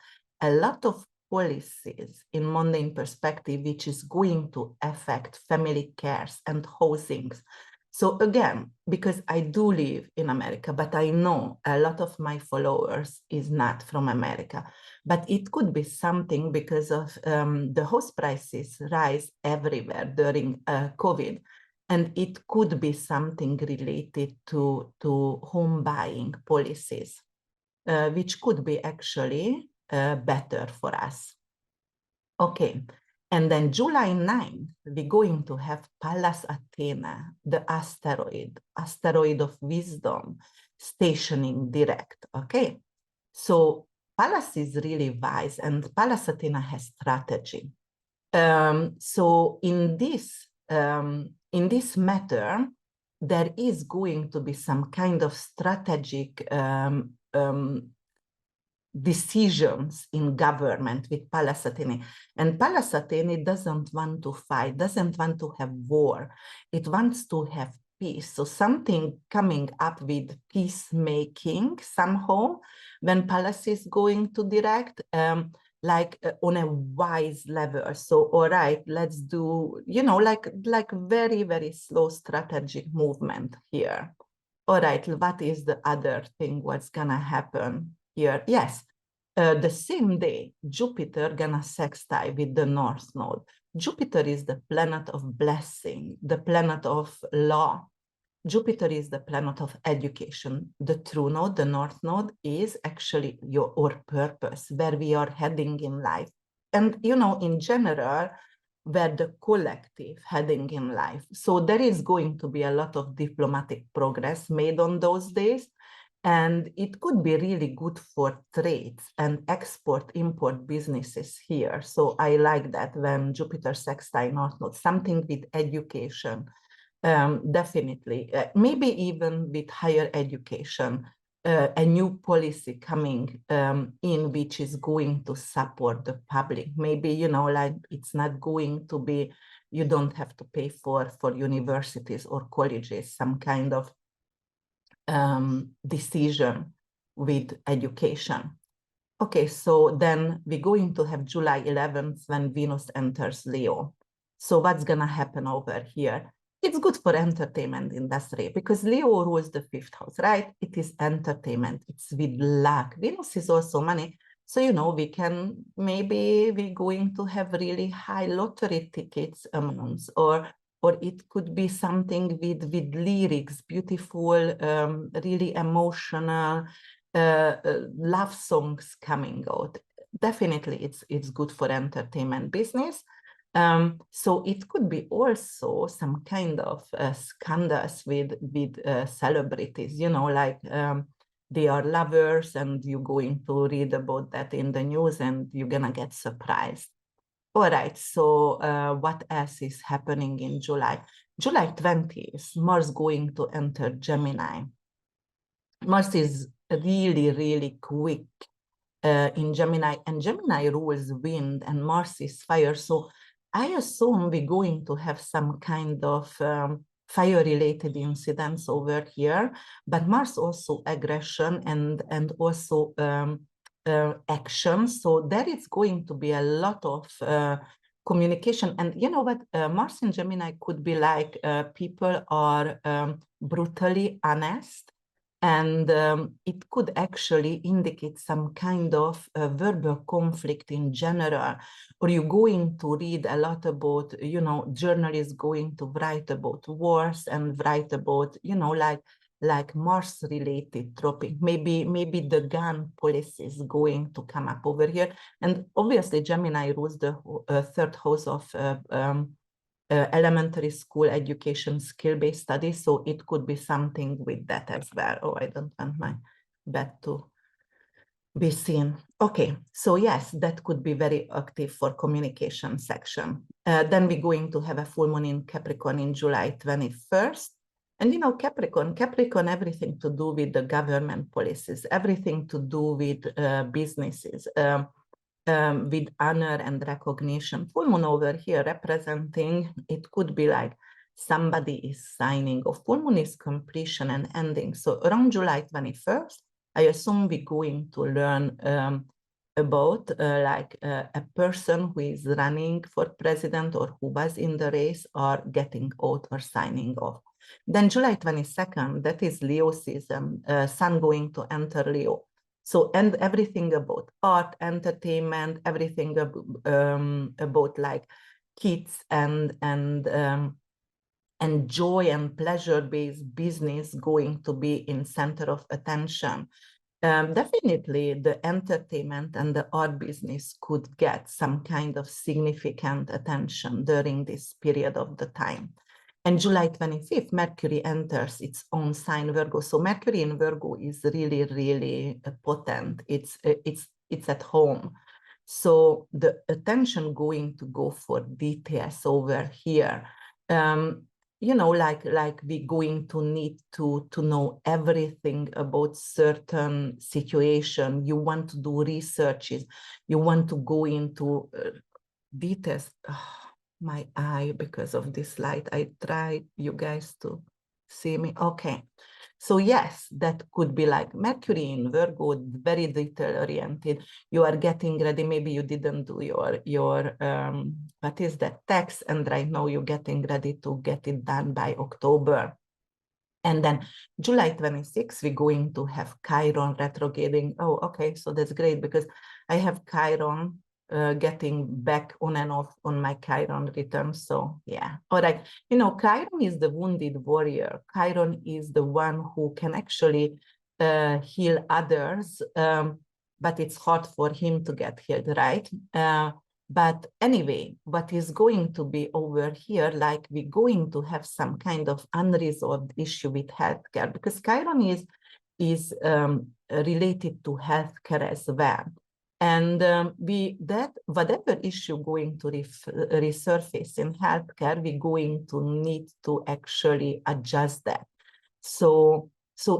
Speaker 1: a lot of policies in mundane perspective, which is going to affect family cares and housings. So again, because I do live in America, but I know a lot of my followers is not from America, but it could be something because of the house prices rise everywhere during COVID. And it could be something related to home buying policies, which could be actually better for us. Okay, and then July 9th, we're going to have Pallas Athena, the asteroid of wisdom, stationing direct, okay? So Pallas is really wise, and Pallas Athena has strategy. So in this matter, there is going to be some kind of strategic decisions in government with Pallas Athene. And Pallas Athene doesn't want to fight, doesn't want to have war. It wants to have peace. So something coming up with peacemaking somehow when Pallas is going to direct, on a wise level. So, all right, let's do, like very, very slow strategic movement here. All right, what is the other thing, what's gonna happen here? Yes, the same day, Jupiter gonna sextile with the North Node. Jupiter is the planet of blessing, the planet of law. Jupiter is the planet of education. The true node, the North Node, is actually our purpose, where we are heading in life. And, in general, where the collective heading in life. So there is going to be a lot of diplomatic progress made on those days. And it could be really good for trades and export-import businesses here. So I like that when Jupiter sextile North Node, something with education, definitely, maybe even with higher education, a new policy coming in which is going to support the public. Maybe, like it's not going to be, you don't have to pay for universities or colleges, some kind of decision with education. Okay, so then we're going to have July 11th when Venus enters Leo. So what's gonna happen over here? It's good for entertainment industry because Leo rules the 5th house, right? It is entertainment, it's with luck. Venus is also money. So, we're going to have really high lottery tickets amounts, or it could be something with lyrics, beautiful, really emotional, love songs coming out. Definitely, it's good for entertainment business. So it could be also some kind of scandals with celebrities, they are lovers, and you're going to read about that in the news, and you're gonna get surprised. All right, so what else is happening in July? July 20th, Mars going to enter Gemini. Mars is really, really quick in Gemini, and Gemini rules wind and Mars is fire. So I assume we're going to have some kind of fire-related incidents over here, but Mars also aggression and also action. So there is going to be a lot of communication. And you know what, Mars in Gemini could be like people are brutally honest, and it could actually indicate some kind of verbal conflict in general. Or you're going to read a lot about, journalists going to write about wars and write about, like Mars-related tropic. Maybe the gun policy is going to come up over here. And obviously Gemini rules the 3rd house of elementary school education, skill-based studies. So it could be something with that as well. Oh, I don't want my bed to be seen. Okay, so yes, that could be very active for communication section. Then we're going to have a full moon in Capricorn in July 21st. And Capricorn, everything to do with the government policies, everything to do with businesses, with honor and recognition. Full moon over here representing, it could be like somebody is signing off. Full moon is completion and ending. So around July 21st, I assume we're going to learn about a person who is running for president or who was in the race or getting out or signing off. Then July 22nd, that is Leo season, Sun going to enter Leo. So, and everything about art, entertainment, everything about like kids and joy and pleasure-based business going to be in center of attention. Definitely the entertainment and the art business could get some kind of significant attention during this period of the time. And July 25th, Mercury enters its own sign, Virgo. So Mercury in Virgo is really, really potent. It's at home. So the attention going to go for details over here. You know, like we going to need to know everything about certain situation. You want to do researches. You want to go into details. Oh, my eye, because of this light. I try you guys to see me. Okay. So yes, that could be like Mercury in Virgo, very detail oriented. You are getting ready. Maybe you didn't do your what is that text, and right now you're getting ready to get it done by October. And then July 26th, we're going to have Chiron retrograding. Oh, okay, so that's great because I have Chiron getting back on and off on my Chiron return. So yeah, all right. You know, Chiron is the wounded warrior. Chiron is the one who can actually heal others, but it's hard for him to get healed, right? But anyway, what is going to be over here, like we're going to have some kind of unresolved issue with healthcare, because Chiron is related to healthcare as well. And that whatever issue going to resurface in healthcare, we're going to need to actually adjust that. So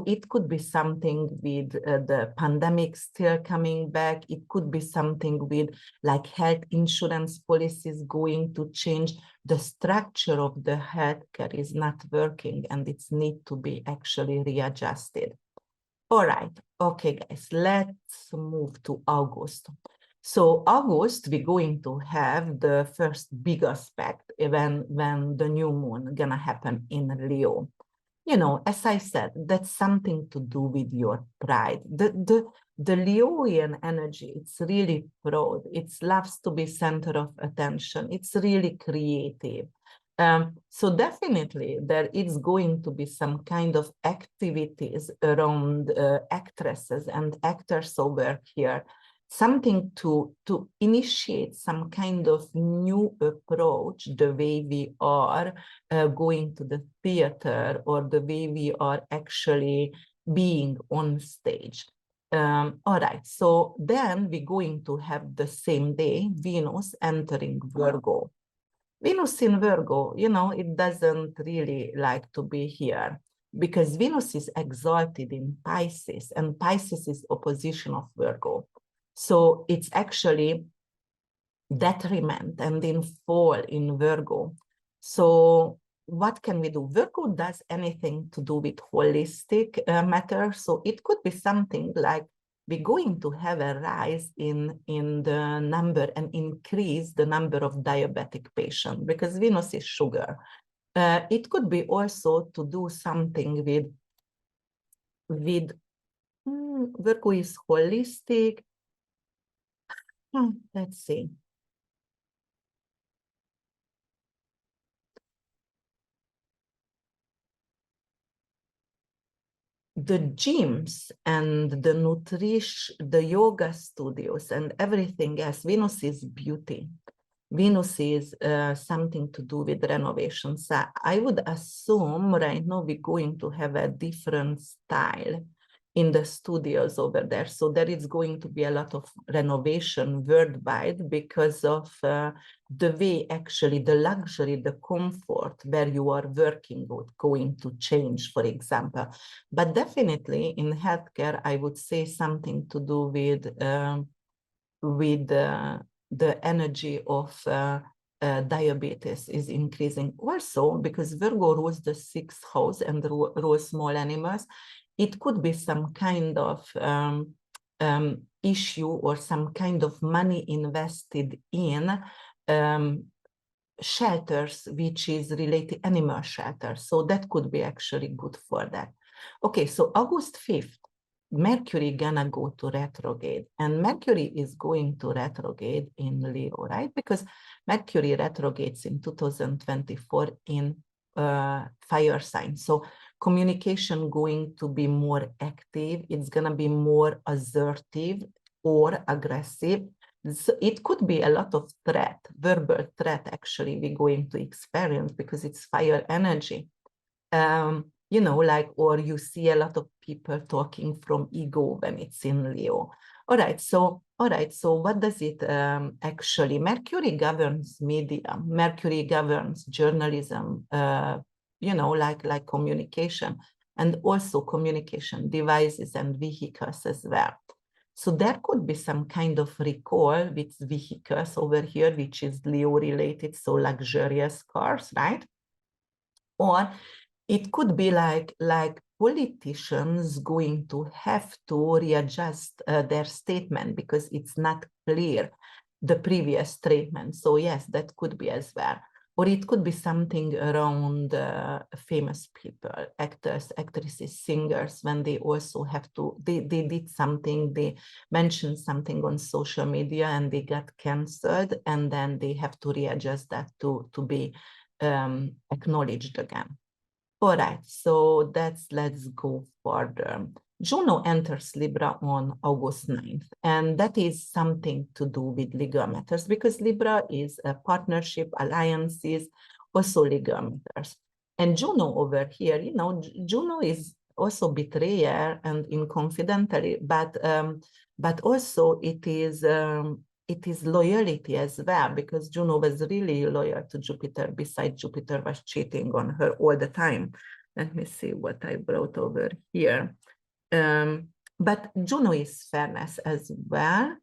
Speaker 1: it could be something with the pandemic still coming back. It could be something with like health insurance policies going to change. The structure of the healthcare is not working and it's need to be actually readjusted. All right, okay guys, let's move to August. So August, we're going to have the first big aspect when the new moon gonna happen in Leo. You know, as I said, that's something to do with your pride. The Leoian energy, it's really proud. It loves to be center of attention. It's really creative. So definitely there is going to be some kind of activities around actresses and actors over here, something to initiate some kind of new approach, the way we are going to the theater or the way we are actually being on stage. All right, so then we're going to have the same day, Venus entering Virgo. Venus in Virgo, you know, it doesn't really like to be here because Venus is exalted in Pisces and Pisces is opposition of Virgo. So it's actually detriment and in fall in Virgo. So what can we do? Virgo does anything to do with holistic matter. So it could be something like we're going to have a rise in the number and increase the number of diabetic patients because Venus is sugar. It could be also to do something with Virgo is holistic. Let's see. The gyms and the nutrition, the yoga studios and everything else, Venus is beauty. Venus is something to do with renovations. So I would assume right now we're going to have a different style in the studios over there. So there is going to be a lot of renovation worldwide because of the way actually the luxury, the comfort where you are working with going to change, for example. But definitely in healthcare, I would say something to do with the energy of diabetes is increasing. Also, because Virgo rules the 6th house and rules small animals, it could be some kind of issue or some kind of money invested in shelters, which is related animal shelters. So that could be actually good for that. Okay, so August 5th, Mercury gonna go to retrograde, and Mercury is going to retrograde in Leo, right? Because Mercury retrogrades in 2024 in fire sign. So communication going to be more active. It's going to be more assertive or aggressive. So it could be a lot of threat, verbal threat, actually, we're going to experience because it's fire energy. You know, like, or you see a lot of people talking from ego when it's in Leo. All right, so what does it actually? Mercury governs media. Mercury governs journalism. You know, like communication, and also communication devices and vehicles as well. So there could be some kind of recall with vehicles over here, which is Leo related, so luxurious cars, right? Or it could be like politicians going to have to readjust their statement because it's not clear, the previous statement. So yes, that could be as well. Or it could be something around famous people, actors, actresses, singers, when they also have to, they did something, they mentioned something on social media and they got cancelled, and then they have to readjust that to be acknowledged again. All right, so let's go further. Juno enters Libra on August 9th, and that is something to do with legal matters because Libra is a partnership, alliances, also legal matters. And Juno over here, you know, Juno is also betrayer and inconfidently, but also it is loyalty as well, because Juno was really loyal to Jupiter, besides Jupiter was cheating on her all the time. Let me see what I brought over here. But Juno is fairness as well.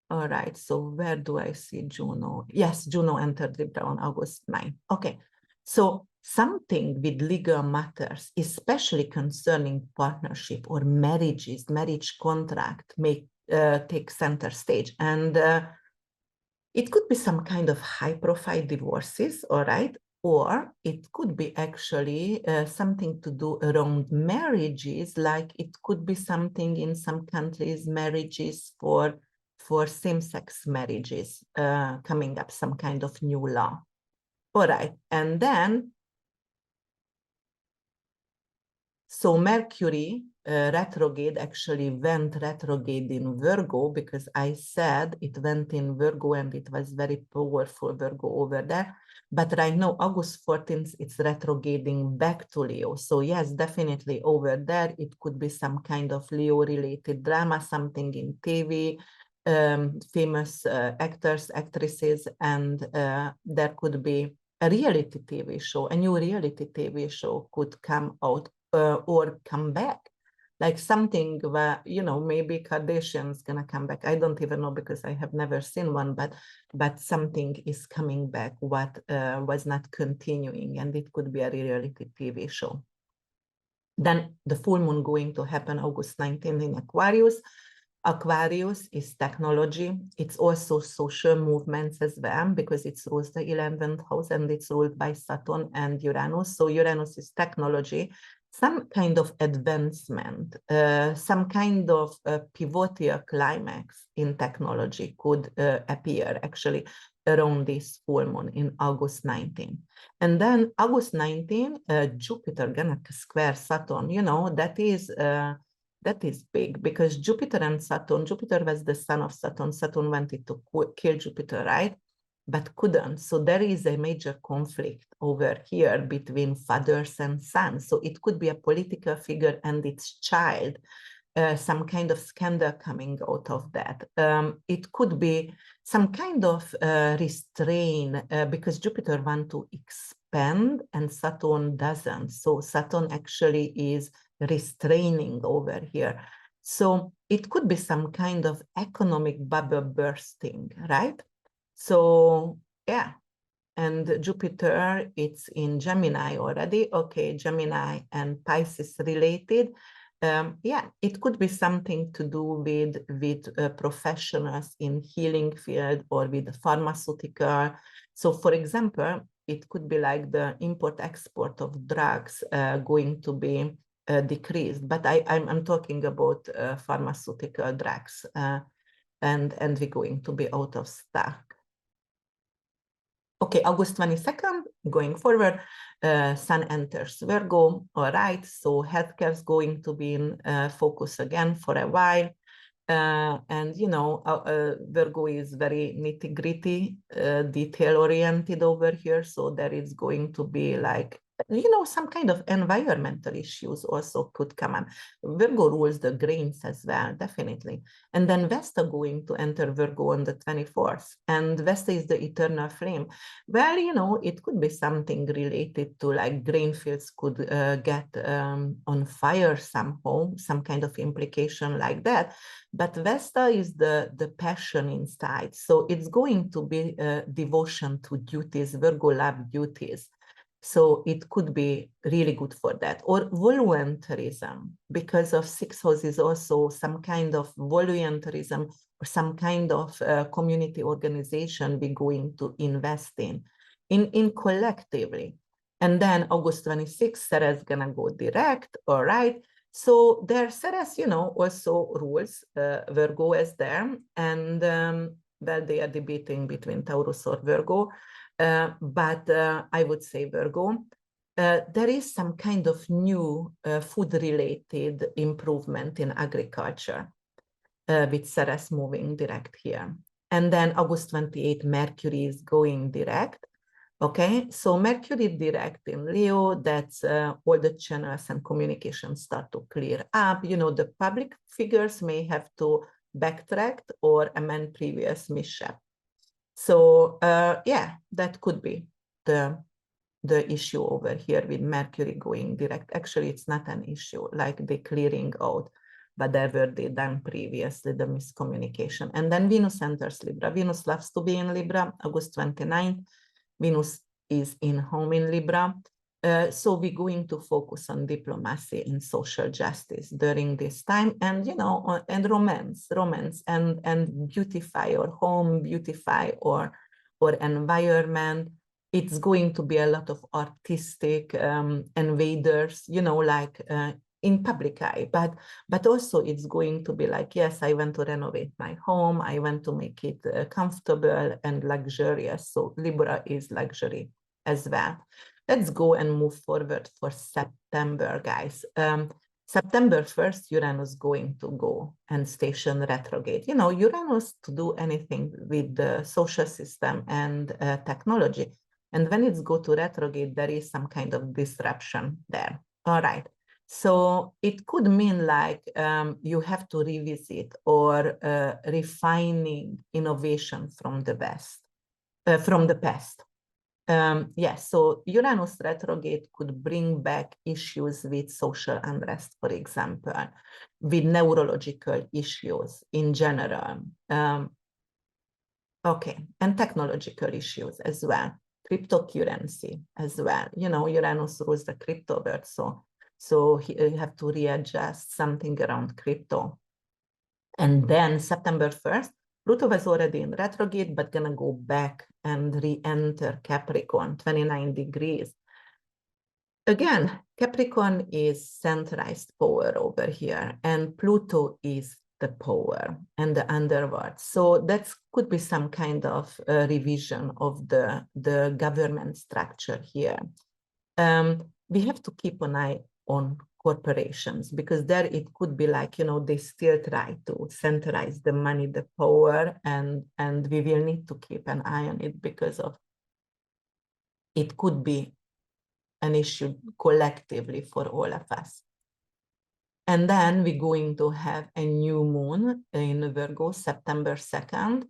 Speaker 1: All right, so where do I see Juno? Yes, Juno entered Libra on August 9th. Okay, so something with legal matters, especially concerning partnership or marriages, marriage contract, may take center stage. And it could be some kind of high-profile divorces, all right? Or it could be actually something to do around marriages, like it could be something in some countries, marriages for same-sex marriages coming up, some kind of new law. All right, and then, so Mercury retrograde actually went retrograde in Virgo, because I said it went in Virgo and it was very powerful Virgo over there. But right now, August 14th, it's retrograding back to Leo. So yes, definitely over there, it could be some kind of Leo-related drama, something in TV, famous actors, actresses, and there could be a reality TV show, a new reality TV show could come out or come back, like something where, you know, maybe Kardashian's gonna come back. I don't even know because I have never seen one, but something is coming back what was not continuing, and it could be a reality TV show. Then the full moon going to happen August 19th in Aquarius. Aquarius is technology. It's also social movements as well, because it rules the 11th house and it's ruled by Saturn and Uranus. So Uranus is technology, some kind of advancement, some kind of pivotal climax in technology could appear actually around this full moon in August 19. And then August 19, Jupiter gonna square Saturn, you know, that is big, because Jupiter and Saturn, Jupiter was the son of Saturn, Saturn wanted to kill Jupiter, right? But couldn't. So there is a major conflict over here between fathers and sons. So it could be a political figure and its child, some kind of scandal coming out of that. It could be some kind of restraint, because Jupiter wants to expand and Saturn doesn't. So Saturn actually is restraining over here. So it could be some kind of economic bubble bursting, right? So yeah, and Jupiter, it's in Gemini already. Okay, Gemini and Pisces related. Yeah, it could be something to do with professionals in healing field or with pharmaceutical. So for example, it could be like the import-export of drugs going to be decreased, but I'm talking about pharmaceutical drugs, and we're going to be out of stock. Okay, August 22nd, going forward, Sun enters Virgo. All right, so healthcare is going to be in focus again for a while. And, you know, Virgo is very nitty-gritty, detail-oriented over here. So there is going to be like, you know, some kind of environmental issues also could come on. Virgo rules the grains as well, definitely. And then Vesta going to enter Virgo on the 24th. And Vesta is the eternal flame. Well, you know, it could be something related to like grain fields could get on fire somehow, some kind of implication like that. But Vesta is the passion inside. So it's going to be devotion to duties, Virgo love duties. So it could be really good for that. Or voluntarism, because of sixth house is also some kind of voluntarism or some kind of community organization we're going to invest in collectively. And then August 26th, Sarah is gonna go direct, all right? So there, Ceres, you know, also rules Virgo as there, and well, they are debating between Taurus or Virgo, but I would say Virgo. There is some kind of new food-related improvement in agriculture with Ceres moving direct here. And then August 28th, Mercury is going direct. Okay, so Mercury direct in Leo, that's all the channels and communications start to clear up. You know, the public figures may have to backtrack or amend previous mishap. So yeah, that could be the issue over here with Mercury going direct. Actually, it's not an issue, like the clearing out whatever they done previously, the miscommunication. And then Venus enters Libra. Venus loves to be in Libra, August 29th. Venus is in home in Libra. So we're going to focus on diplomacy and social justice during this time, and, you know, and romance and beautify your home, beautify or environment. It's going to be a lot of artistic invaders, you know, like in public eye, but also it's going to be like, yes, I want to renovate my home, I want to make it comfortable and luxurious. So Libra is luxury as well. Let's go and move forward for September, guys. September 1st, Uranus going to go and station retrograde. You know, Uranus to do anything with the social system and technology. And when it's go to retrograde, there is some kind of disruption there. All right. So it could mean like you have to revisit or refining innovation from the best, from the past. Yes, so Uranus retrograde could bring back issues with social unrest, for example, with neurological issues in general. Okay, and technological issues as well, cryptocurrency as well. You know, Uranus rules the crypto world, so you have to readjust something around crypto. And then September 1st, Pluto was already in retrograde, but gonna go back and re-enter Capricorn, 29 degrees. Again, Capricorn is centralized power over here, and Pluto is the power and the underworld. So that could be some kind of revision of the government structure here. We have to keep an eye on corporations, because there it could be like, you know, they still try to centralize the money, the power, and we will need to keep an eye on it, because of it could be an issue collectively for all of us. And then we're going to have a new moon in Virgo, September 2nd.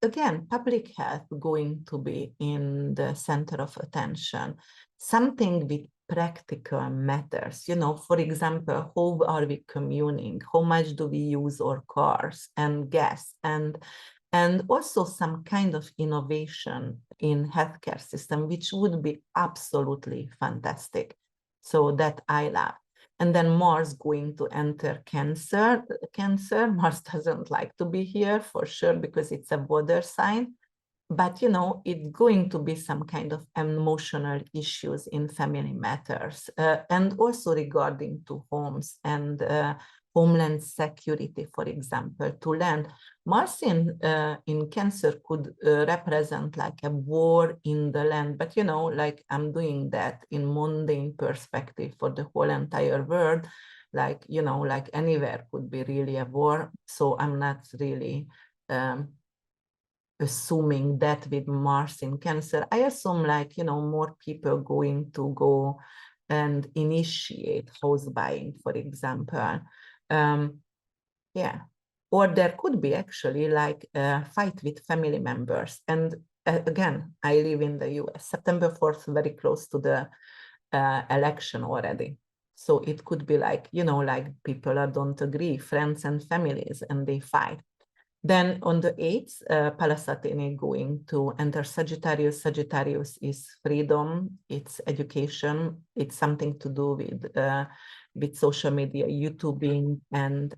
Speaker 1: Again, public health going to be in the center of attention. Something with practical matters, you know, for example, how are we commuting? How much do we use our cars and gas? And also some kind of innovation in healthcare system, which would be absolutely fantastic. So that I love. And then Mars going to enter Cancer. Mars doesn't like to be here for sure, because it's a water sign. But, you know, it's going to be some kind of emotional issues in family matters, and also regarding to homes and homeland security, for example, to land. Mars in Cancer could represent like a war in the land, but you know, like I'm doing that in mundane perspective for the whole entire world, like, you know, like anywhere could be really a war. So I'm not really assuming that with Mars in Cancer. I assume like, you know, more people going to go and initiate house buying, for example. Yeah, or there could be actually like a fight with family members. And again, I live in the US. September 4th, very close to the election already. So it could be like, you know, like people don't agree, friends and families, and they fight. Then on the 8th, Pallas Athene going to enter Sagittarius. Sagittarius is freedom, it's education, it's something to do with social media, YouTubing and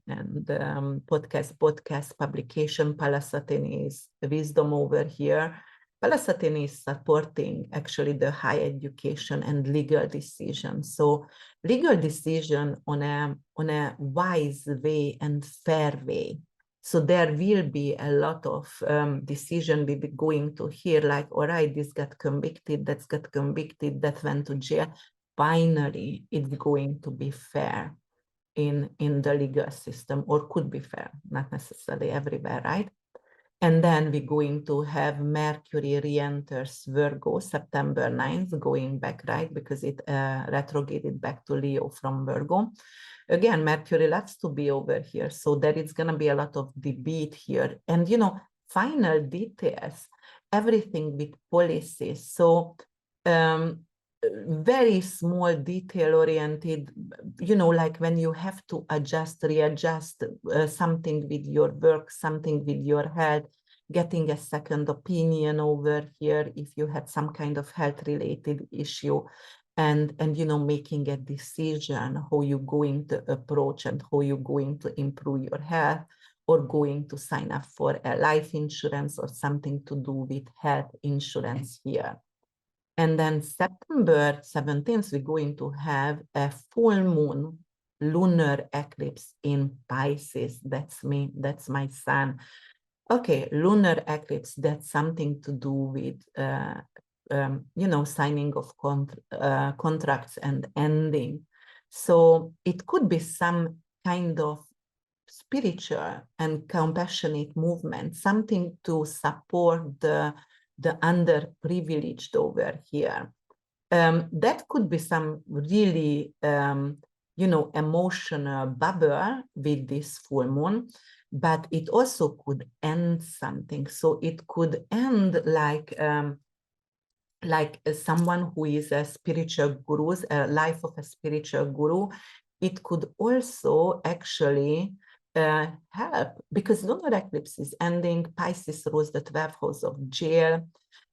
Speaker 1: podcast publication. Pallas Athene is wisdom over here. Pallas Athene is supporting actually the higher education and legal decision. So legal decision on a wise way and fair way. So there will be a lot of decision we be going to hear, like, all right, this got convicted, that's got convicted, that went to jail. Finally, it's going to be fair in the legal system, or could be fair, not necessarily everywhere, right? And then we're going to have Mercury re-enters Virgo September 9th, going back, right? Because it retrograded back to Leo from Virgo. Again, Mercury loves to be over here. So there is going to be a lot of debate here. And, you know, final details, everything with policies. So very small detail oriented, you know, like when you have to adjust, readjust something with your work, something with your health, getting a second opinion over here if you had some kind of health related issue, and you know, making a decision how you're going to approach and how you're going to improve your health, or going to sign up for a life insurance or something to do with health insurance here. And then September 17th, we're going to have a full moon lunar eclipse in Pisces. That's me, that's my sun. Okay, lunar eclipse, that's something to do with, you know, signing of contracts and ending. So it could be some kind of spiritual and compassionate movement, something to support the underprivileged over here. That could be some really, you know, emotional bubble with this full moon, but it also could end something. So it could end like someone who is a spiritual guru, a life of a spiritual guru. It could also actually help, because lunar eclipse is ending. Pisces rules the 12th house of jail.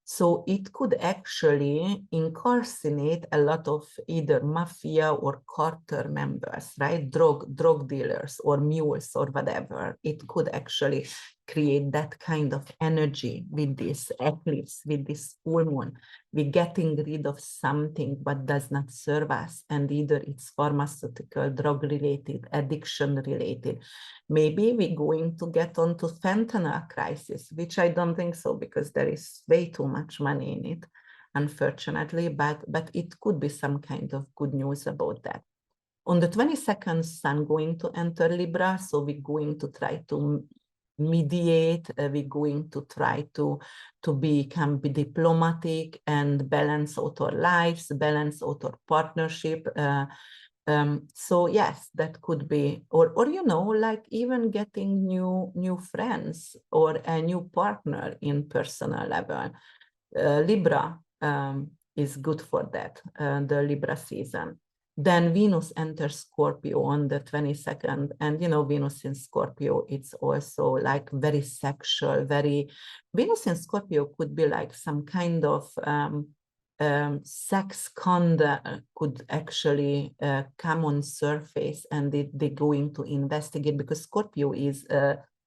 Speaker 1: So it could actually incarcerate a lot of either mafia or cartel members, right? Drug dealers or mules or whatever. It could actually create that kind of energy with this eclipse, with this full moon. We're getting rid of something what does not serve us, and either it's pharmaceutical, drug related, addiction related. Maybe we're going to get onto fentanyl crisis, which I don't think so, because there is way too much money in it, unfortunately, but it could be some kind of good news about that. On the 22nd, Sun going to enter Libra, so we're going to try to mediate, we're going to try to become diplomatic and balance out our lives, balance out our partnership. So yes, that could be, or you know, like even getting new friends or a new partner in personal level. Libra is good for that, the Libra season. Then Venus enters Scorpio on the 22nd, and you know, Venus in Scorpio, it's also like very sexual, very, Venus in Scorpio could be like some kind of sex scandal could actually come on surface, and they're going to investigate, because Scorpio is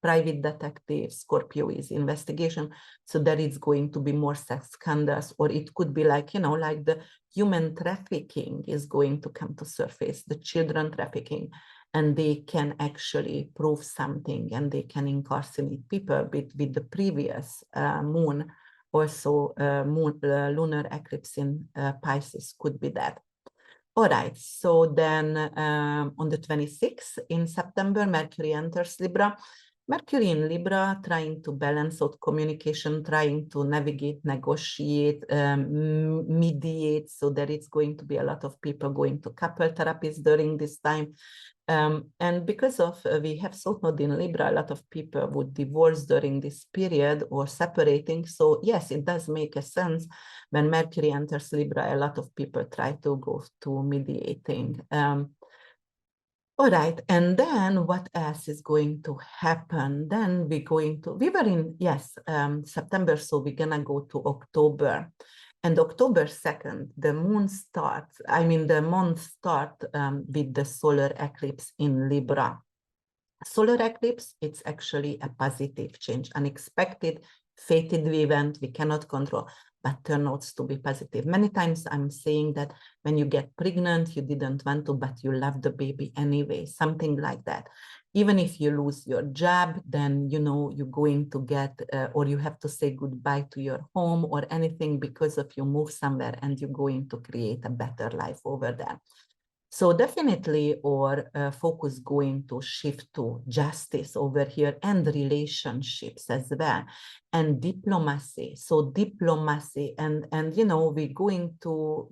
Speaker 1: private detective, Scorpio is investigation, so that it's going to be more sex scandals, or it could be like, you know, like the human trafficking is going to come to surface, the children trafficking, and they can actually prove something, and they can incarcerate people with the previous moon. Also, lunar eclipse in Pisces could be that. All right, so then on the 26th in September, Mercury enters Libra. Mercury in Libra, trying to balance out communication, trying to navigate, negotiate, mediate. So there is going to be a lot of people going to couple therapies during this time. And because of we have South Node in Libra, a lot of people would divorce during this period or separating. So yes, it does make a sense when Mercury enters Libra, a lot of people try to go to mediating. All right, and then what else is going to happen? Then we were in, yes, September, so we're gonna go to October. And October 2nd, the month starts with the solar eclipse in Libra. Solar eclipse, it's actually a positive change, unexpected, fated event we cannot control, but turn out to be positive. Many times I'm saying that when you get pregnant, you didn't want to, but you love the baby anyway, something like that. Even if you lose your job, then you know you're going to get, or you have to say goodbye to your home or anything because of you move somewhere and you're going to create a better life over there. So definitely our focus going to shift to justice over here and relationships as well, and diplomacy. So diplomacy and you know, we're going to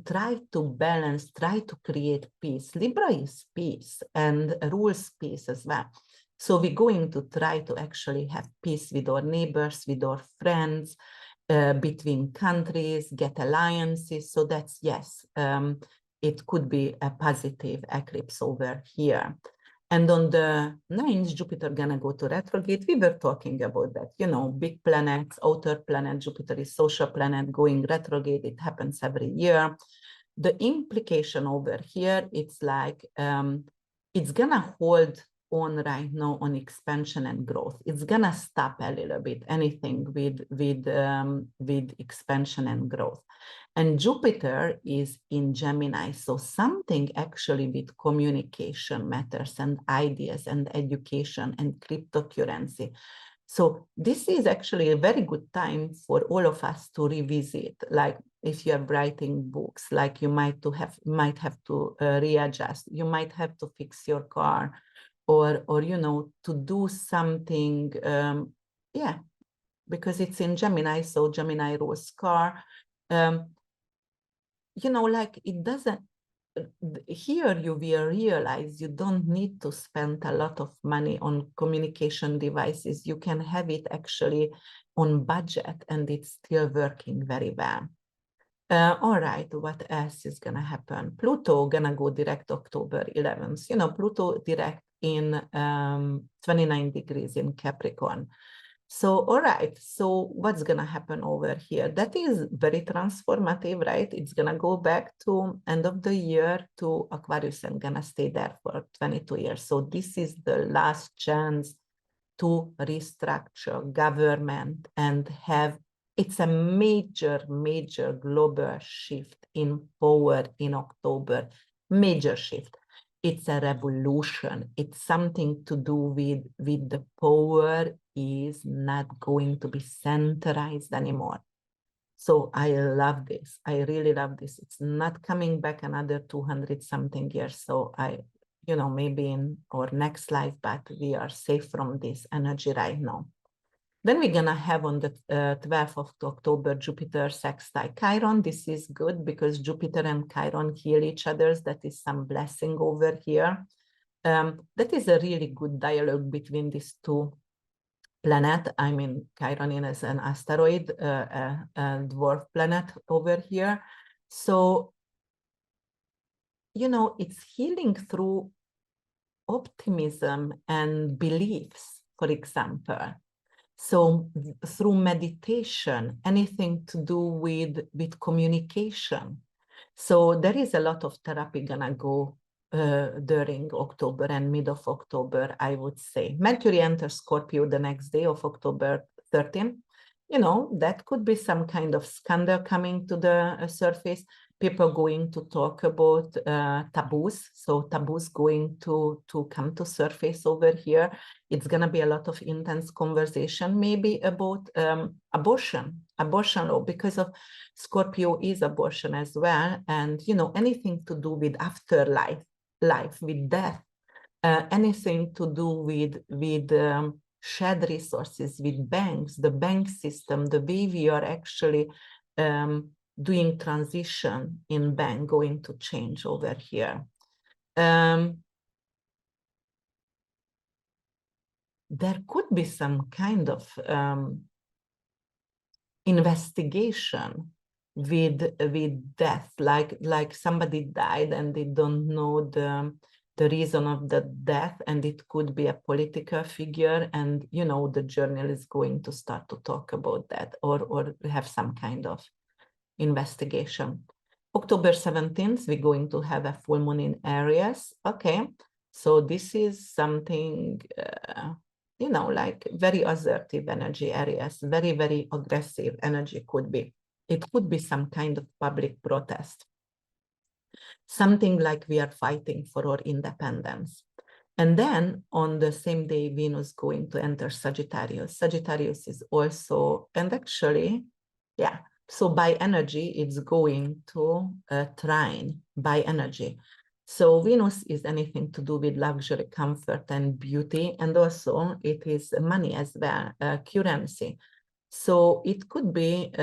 Speaker 1: try to balance, try to create peace. Libra is peace and rules peace as well. So we're going to try to actually have peace with our neighbors, with our friends, between countries, get alliances. So that's, yes, it could be a positive eclipse over here. And on the 9th, Jupiter gonna go to retrograde. We were talking about that, you know, big planets, outer planet, Jupiter is social planet going retrograde. It happens every year. The implication over here, it's like, it's gonna hold on right now on expansion and growth. It's gonna stop a little bit, anything with expansion and growth. And Jupiter is in Gemini, so something actually with communication matters and ideas and education and cryptocurrency. So this is actually a very good time for all of us to revisit, like if you're writing books, like you might have to readjust, you might have to fix your car, or you know, to do something, yeah, because it's in Gemini, so Gemini rules car. You know, like it doesn't, here you will realize you don't need to spend a lot of money on communication devices. You can have it actually on budget and it's still working very well. All right, what else is gonna happen? Pluto gonna go direct October 11th. You know, Pluto direct in 29 degrees in Capricorn. So, all right, so what's gonna happen over here? That is very transformative, right? It's gonna go back to end of the year to Aquarius and gonna stay there for 22 years. So this is the last chance to restructure government and have, it's a major global shift in power in October, major shift. It's a revolution. It's something to do with the power is not going to be centralized anymore. So I love this. I really love this. It's not coming back another 200 something years. So you know, maybe in our next life, but we are safe from this energy right now. Then we're gonna have on the 12th of October, Jupiter sextile Chiron. This is good because Jupiter and Chiron heal each other. That is some blessing over here. That is a really good dialogue between these two planets. I mean, Chiron is an asteroid, a dwarf planet over here. So, you know, it's healing through optimism and beliefs, for example. So through meditation, anything to do with communication. So there is a lot of therapy gonna go during October and mid of October, I would say. Mercury enters Scorpio the next day of October 13. You know, that could be some kind of scandal coming to the surface. people going to talk about taboos. So taboos going to come to surface over here. It's going to be a lot of intense conversation, maybe about abortion law, because of Scorpio is abortion as well. And, you know, anything to do with afterlife, with death, anything to do with shared resources, with banks, the bank system, the way we are actually doing transition in bank going to change over here. There could be some kind of investigation with death, like somebody died and they don't know the reason of the death, and it could be a political figure, and you know the journal is going to start to talk about that, or have some kind of investigation. October 17th, we're going to have a full moon in Aries. Okay, so this is something, you know, like very assertive energy, Aries, very, very aggressive energy could be. It could be some kind of public protest. Something like we are fighting for our independence. And then on the same day, Venus going to enter Sagittarius. Sagittarius is also, and actually, yeah, so by energy, it's going to trine by energy. So Venus is anything to do with luxury, comfort, and beauty. And also it is money as well, currency. So it could be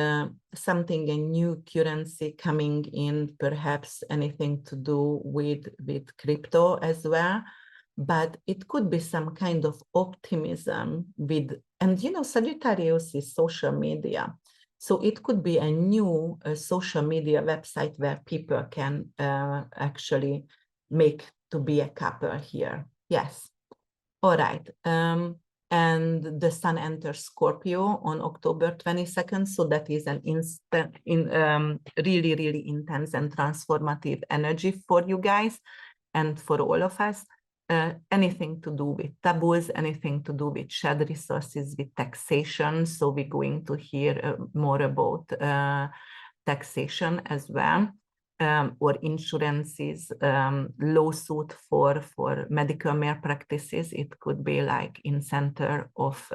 Speaker 1: something, a new currency coming in, perhaps anything to do with crypto as well. But it could be some kind of optimism with, and you know, Sagittarius is social media. So it could be a new social media website where people can actually make to be a couple here. Yes. All right. And the sun enters Scorpio on October 22nd. So that is an really, really intense and transformative energy for you guys and for all of us. Anything to do with taboos, anything to do with shared resources, with taxation. So we're going to hear more about taxation as well. Or insurances, lawsuit for medical malpractices. It could be like in center of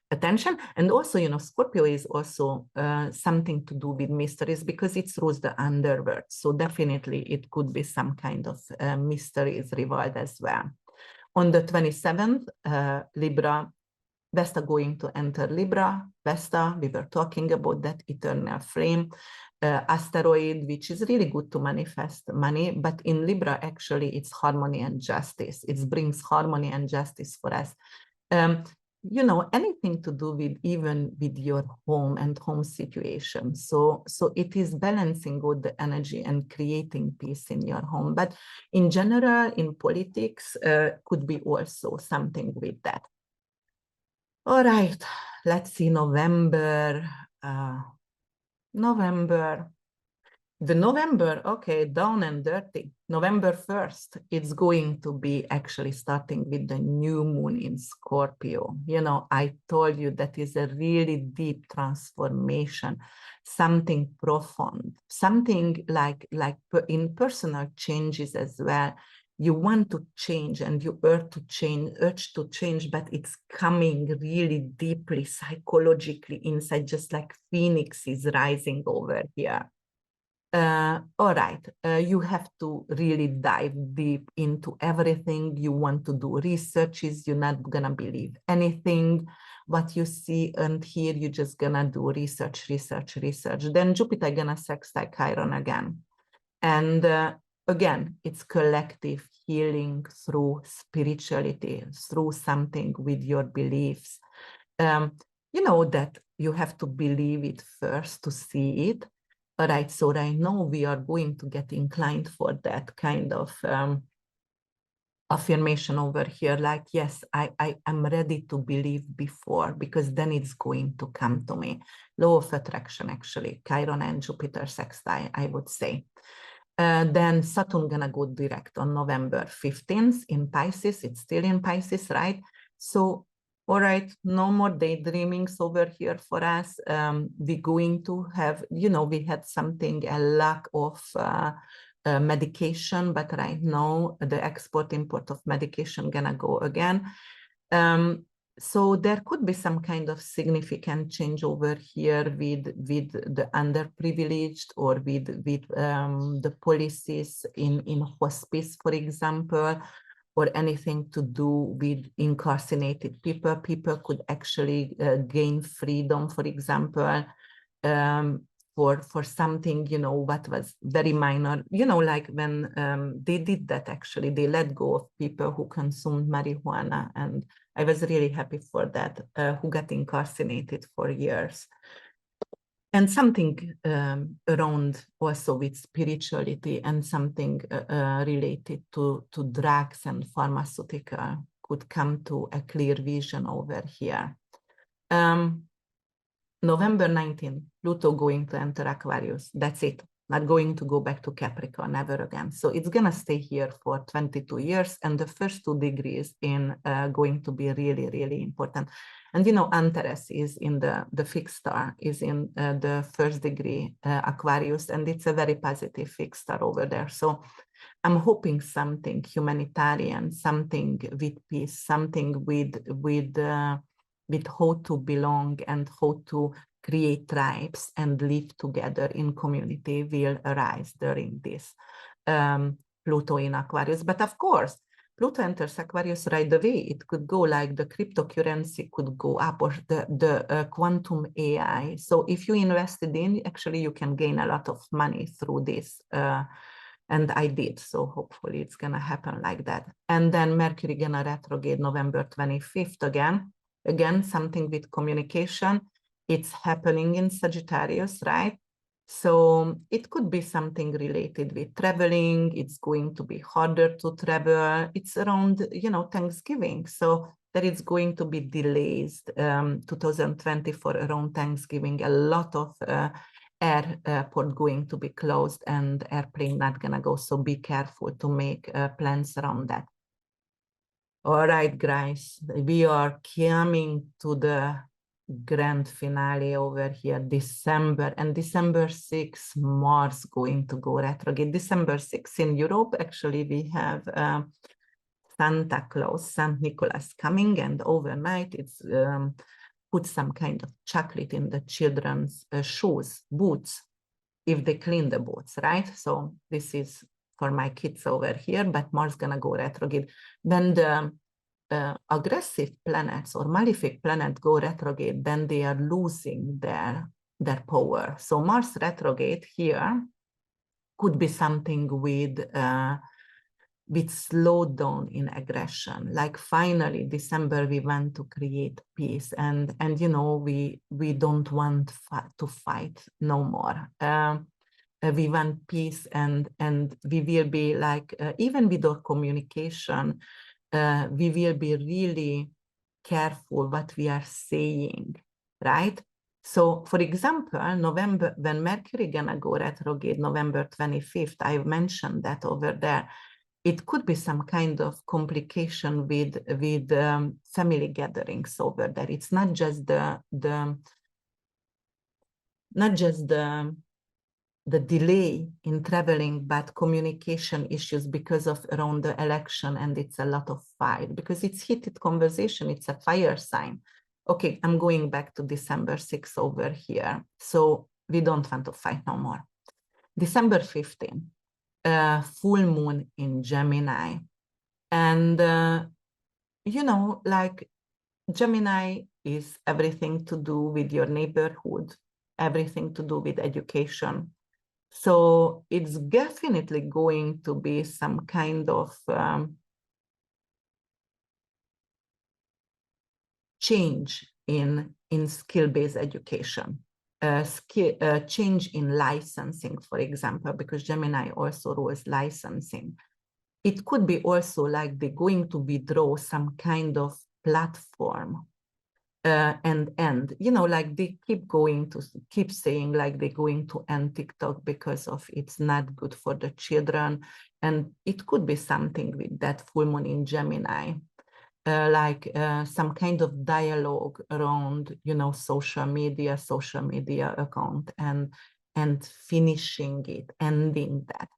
Speaker 1: attention. And also, you know, Scorpio is also something to do with mysteries because it rules the underworld. So definitely it could be some kind of mysteries revealed as well. On the 27th, Libra, Vesta going to enter Libra. Vesta, we were talking about that eternal flame. Asteroid, which is really good to manifest money, but in Libra, actually, it's harmony and justice. It brings harmony and justice for us. You know, anything to do with even with your home and home situation. So it is balancing out the energy and creating peace in your home. But in general, in politics, could be also something with that. All right, let's see November. The November, okay, down and dirty. November 1st, it's going to be actually starting with the new moon in Scorpio. You know, I told you that is a really deep transformation, something profound, something like in personal changes as well. You want to change and you urge to change, but it's coming really deeply, psychologically inside, just like Phoenix is rising over here. All right, you have to really dive deep into everything. You want to do researches. You're not gonna believe anything what you see and hear. You're just gonna do research. Then Jupiter gonna sextile Chiron again. And again, it's collective healing through spirituality, through something with your beliefs. You know that you have to believe it first to see it. All right, so I know we are going to get inclined for that kind of affirmation over here, like, yes, I am ready to believe before, because then it's going to come to me. Law of attraction, actually, Chiron and Jupiter sextile, I would say. Then Saturn gonna go direct on November 15th in Pisces. It's still in Pisces, right? So All right, no more daydreamings over here for us. We're going to have, we had something, a lack of medication, but right now the export-import of medication gonna go again. So there could be some kind of significant change over here with the underprivileged or with the policies in hospice, for example, or anything to do with incarcerated people. People could actually gain freedom, for example, for something, what was very minor, like when they did that, actually, they let go of people who consumed marijuana. And I was really happy for that, who got incarcerated for years. And something around also with spirituality and something related to drugs and pharmaceutical could come to a clear vision over here. November 19, Pluto going to enter Aquarius. That's it. Not going to go back to Capricorn, never again. So it's going to stay here for 22 years. And the first 2 degrees in going to be really, really important. And, Antares is in the fixed star, is in the 1st degree Aquarius. And it's a very positive fixed star over there. So I'm hoping something humanitarian, something with peace, something with how to belong and how to create tribes and live together in community will arise during this Pluto in Aquarius. But of course, Pluto enters Aquarius right away. It could go like the cryptocurrency could go up, or the quantum AI. So if you invested in, actually you can gain a lot of money through this. And I did, so hopefully it's gonna happen like that. And then Mercury gonna retrograde November 25th again, something with communication. It's happening in Sagittarius, right? So it could be something related with traveling. It's going to be harder to travel. It's around, Thanksgiving. So that it's going to be delays 2024 around Thanksgiving. A lot of airport going to be closed and airplane not gonna go. So be careful to make plans around that. All right, guys, we are coming to the grand finale over here, December, and December 6th, Mars going to go retrograde. December 6th in Europe, actually, we have Santa Claus, Saint Nicholas coming, and overnight it's put some kind of chocolate in the children's shoes, boots, if they clean the boots, right? So this is for my kids over here, but Mars gonna go retrograde. Then the aggressive planets or malefic planets go retrograde, then they are losing their power. So Mars retrograde here could be something with slowdown in aggression. Like finally, December, we want to create peace, and we don't want to fight no more. We want peace, and we will be like, even with our communication, we will be really careful what we are saying, right? So, for example, November, when Mercury gonna go retrograde, November 25th, I've mentioned that over there, it could be some kind of complication with family gatherings over there. It's not just the delay in traveling, but communication issues because of around the election, and it's a lot of fight because it's heated conversation. It's a fire sign. Okay, I'm going back to December 6th over here. So we don't want to fight no more. December 15th, full moon in Gemini. And, like Gemini is everything to do with your neighborhood, everything to do with education. So it's definitely going to be some kind of change in skill-based education, change in licensing, for example, because Gemini also rules licensing. It could be also like they're going to withdraw some kind of platform and end, like they keep saying like they're going to end TikTok because of it's not good for the children. And it could be something with that full moon in Gemini. some kind of dialogue around, social media account, and finishing it, ending that.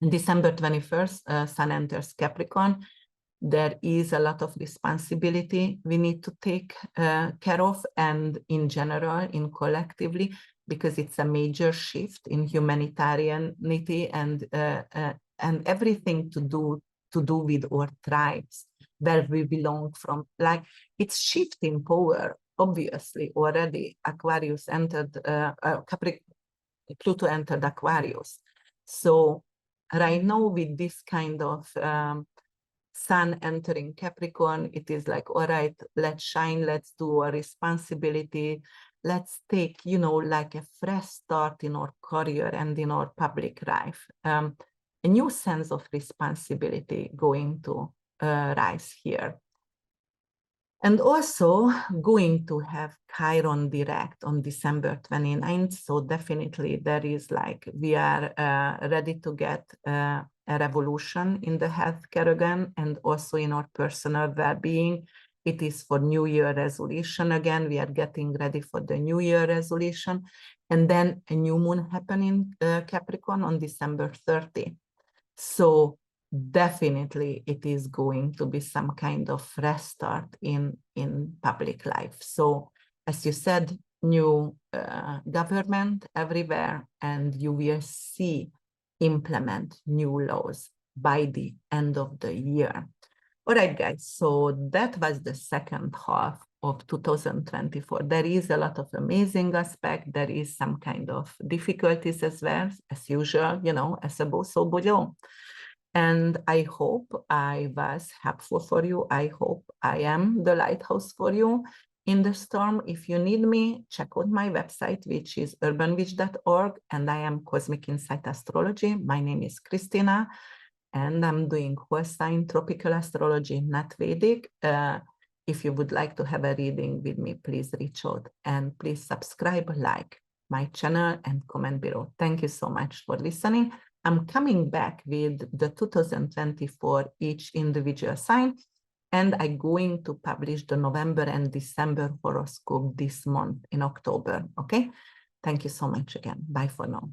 Speaker 1: December 21st, Sun enters Capricorn. There is a lot of responsibility we need to take care of, and in general, in collectively, because it's a major shift in humanitarianity and everything to do with our tribes, where we belong from. Like, it's shifting power, obviously. Already Aquarius entered, Pluto entered Aquarius. So right now, with this kind of Sun entering Capricorn, it is like, all right, let's shine, let's do our responsibility, let's take, like a fresh start in our career and in our public life. A new sense of responsibility going to rise here. And also going to have Chiron direct on December 29th. So definitely there is like, we are ready to get a revolution in the healthcare again, and also in our personal well-being. It is for New Year resolution again. We are getting ready for the New Year resolution. And then a new moon happening Capricorn on December 30. So definitely it is going to be some kind of restart in public life. So as you said, new government everywhere, and you will see implement new laws by the end of the year. All right, guys, so that was the second half of 2024. There is a lot of amazing aspect. There is some kind of difficulties as well, as usual, as a boso. And I hope I was helpful for you. I hope I am the lighthouse for you in the storm. If you need me, check out my website, which is UrbanWitch.org, and I am Cosmic Insight Astrology. My name is Krisztina, and I'm doing whole sign tropical astrology, not Vedic. If you would like to have a reading with me, please reach out, and please subscribe, like my channel, and comment below. Thank you so much for listening. I'm coming back with the 2024 each individual sign, and I'm going to publish the November and December horoscope this month in October. Okay. Thank you so much again. Bye for now.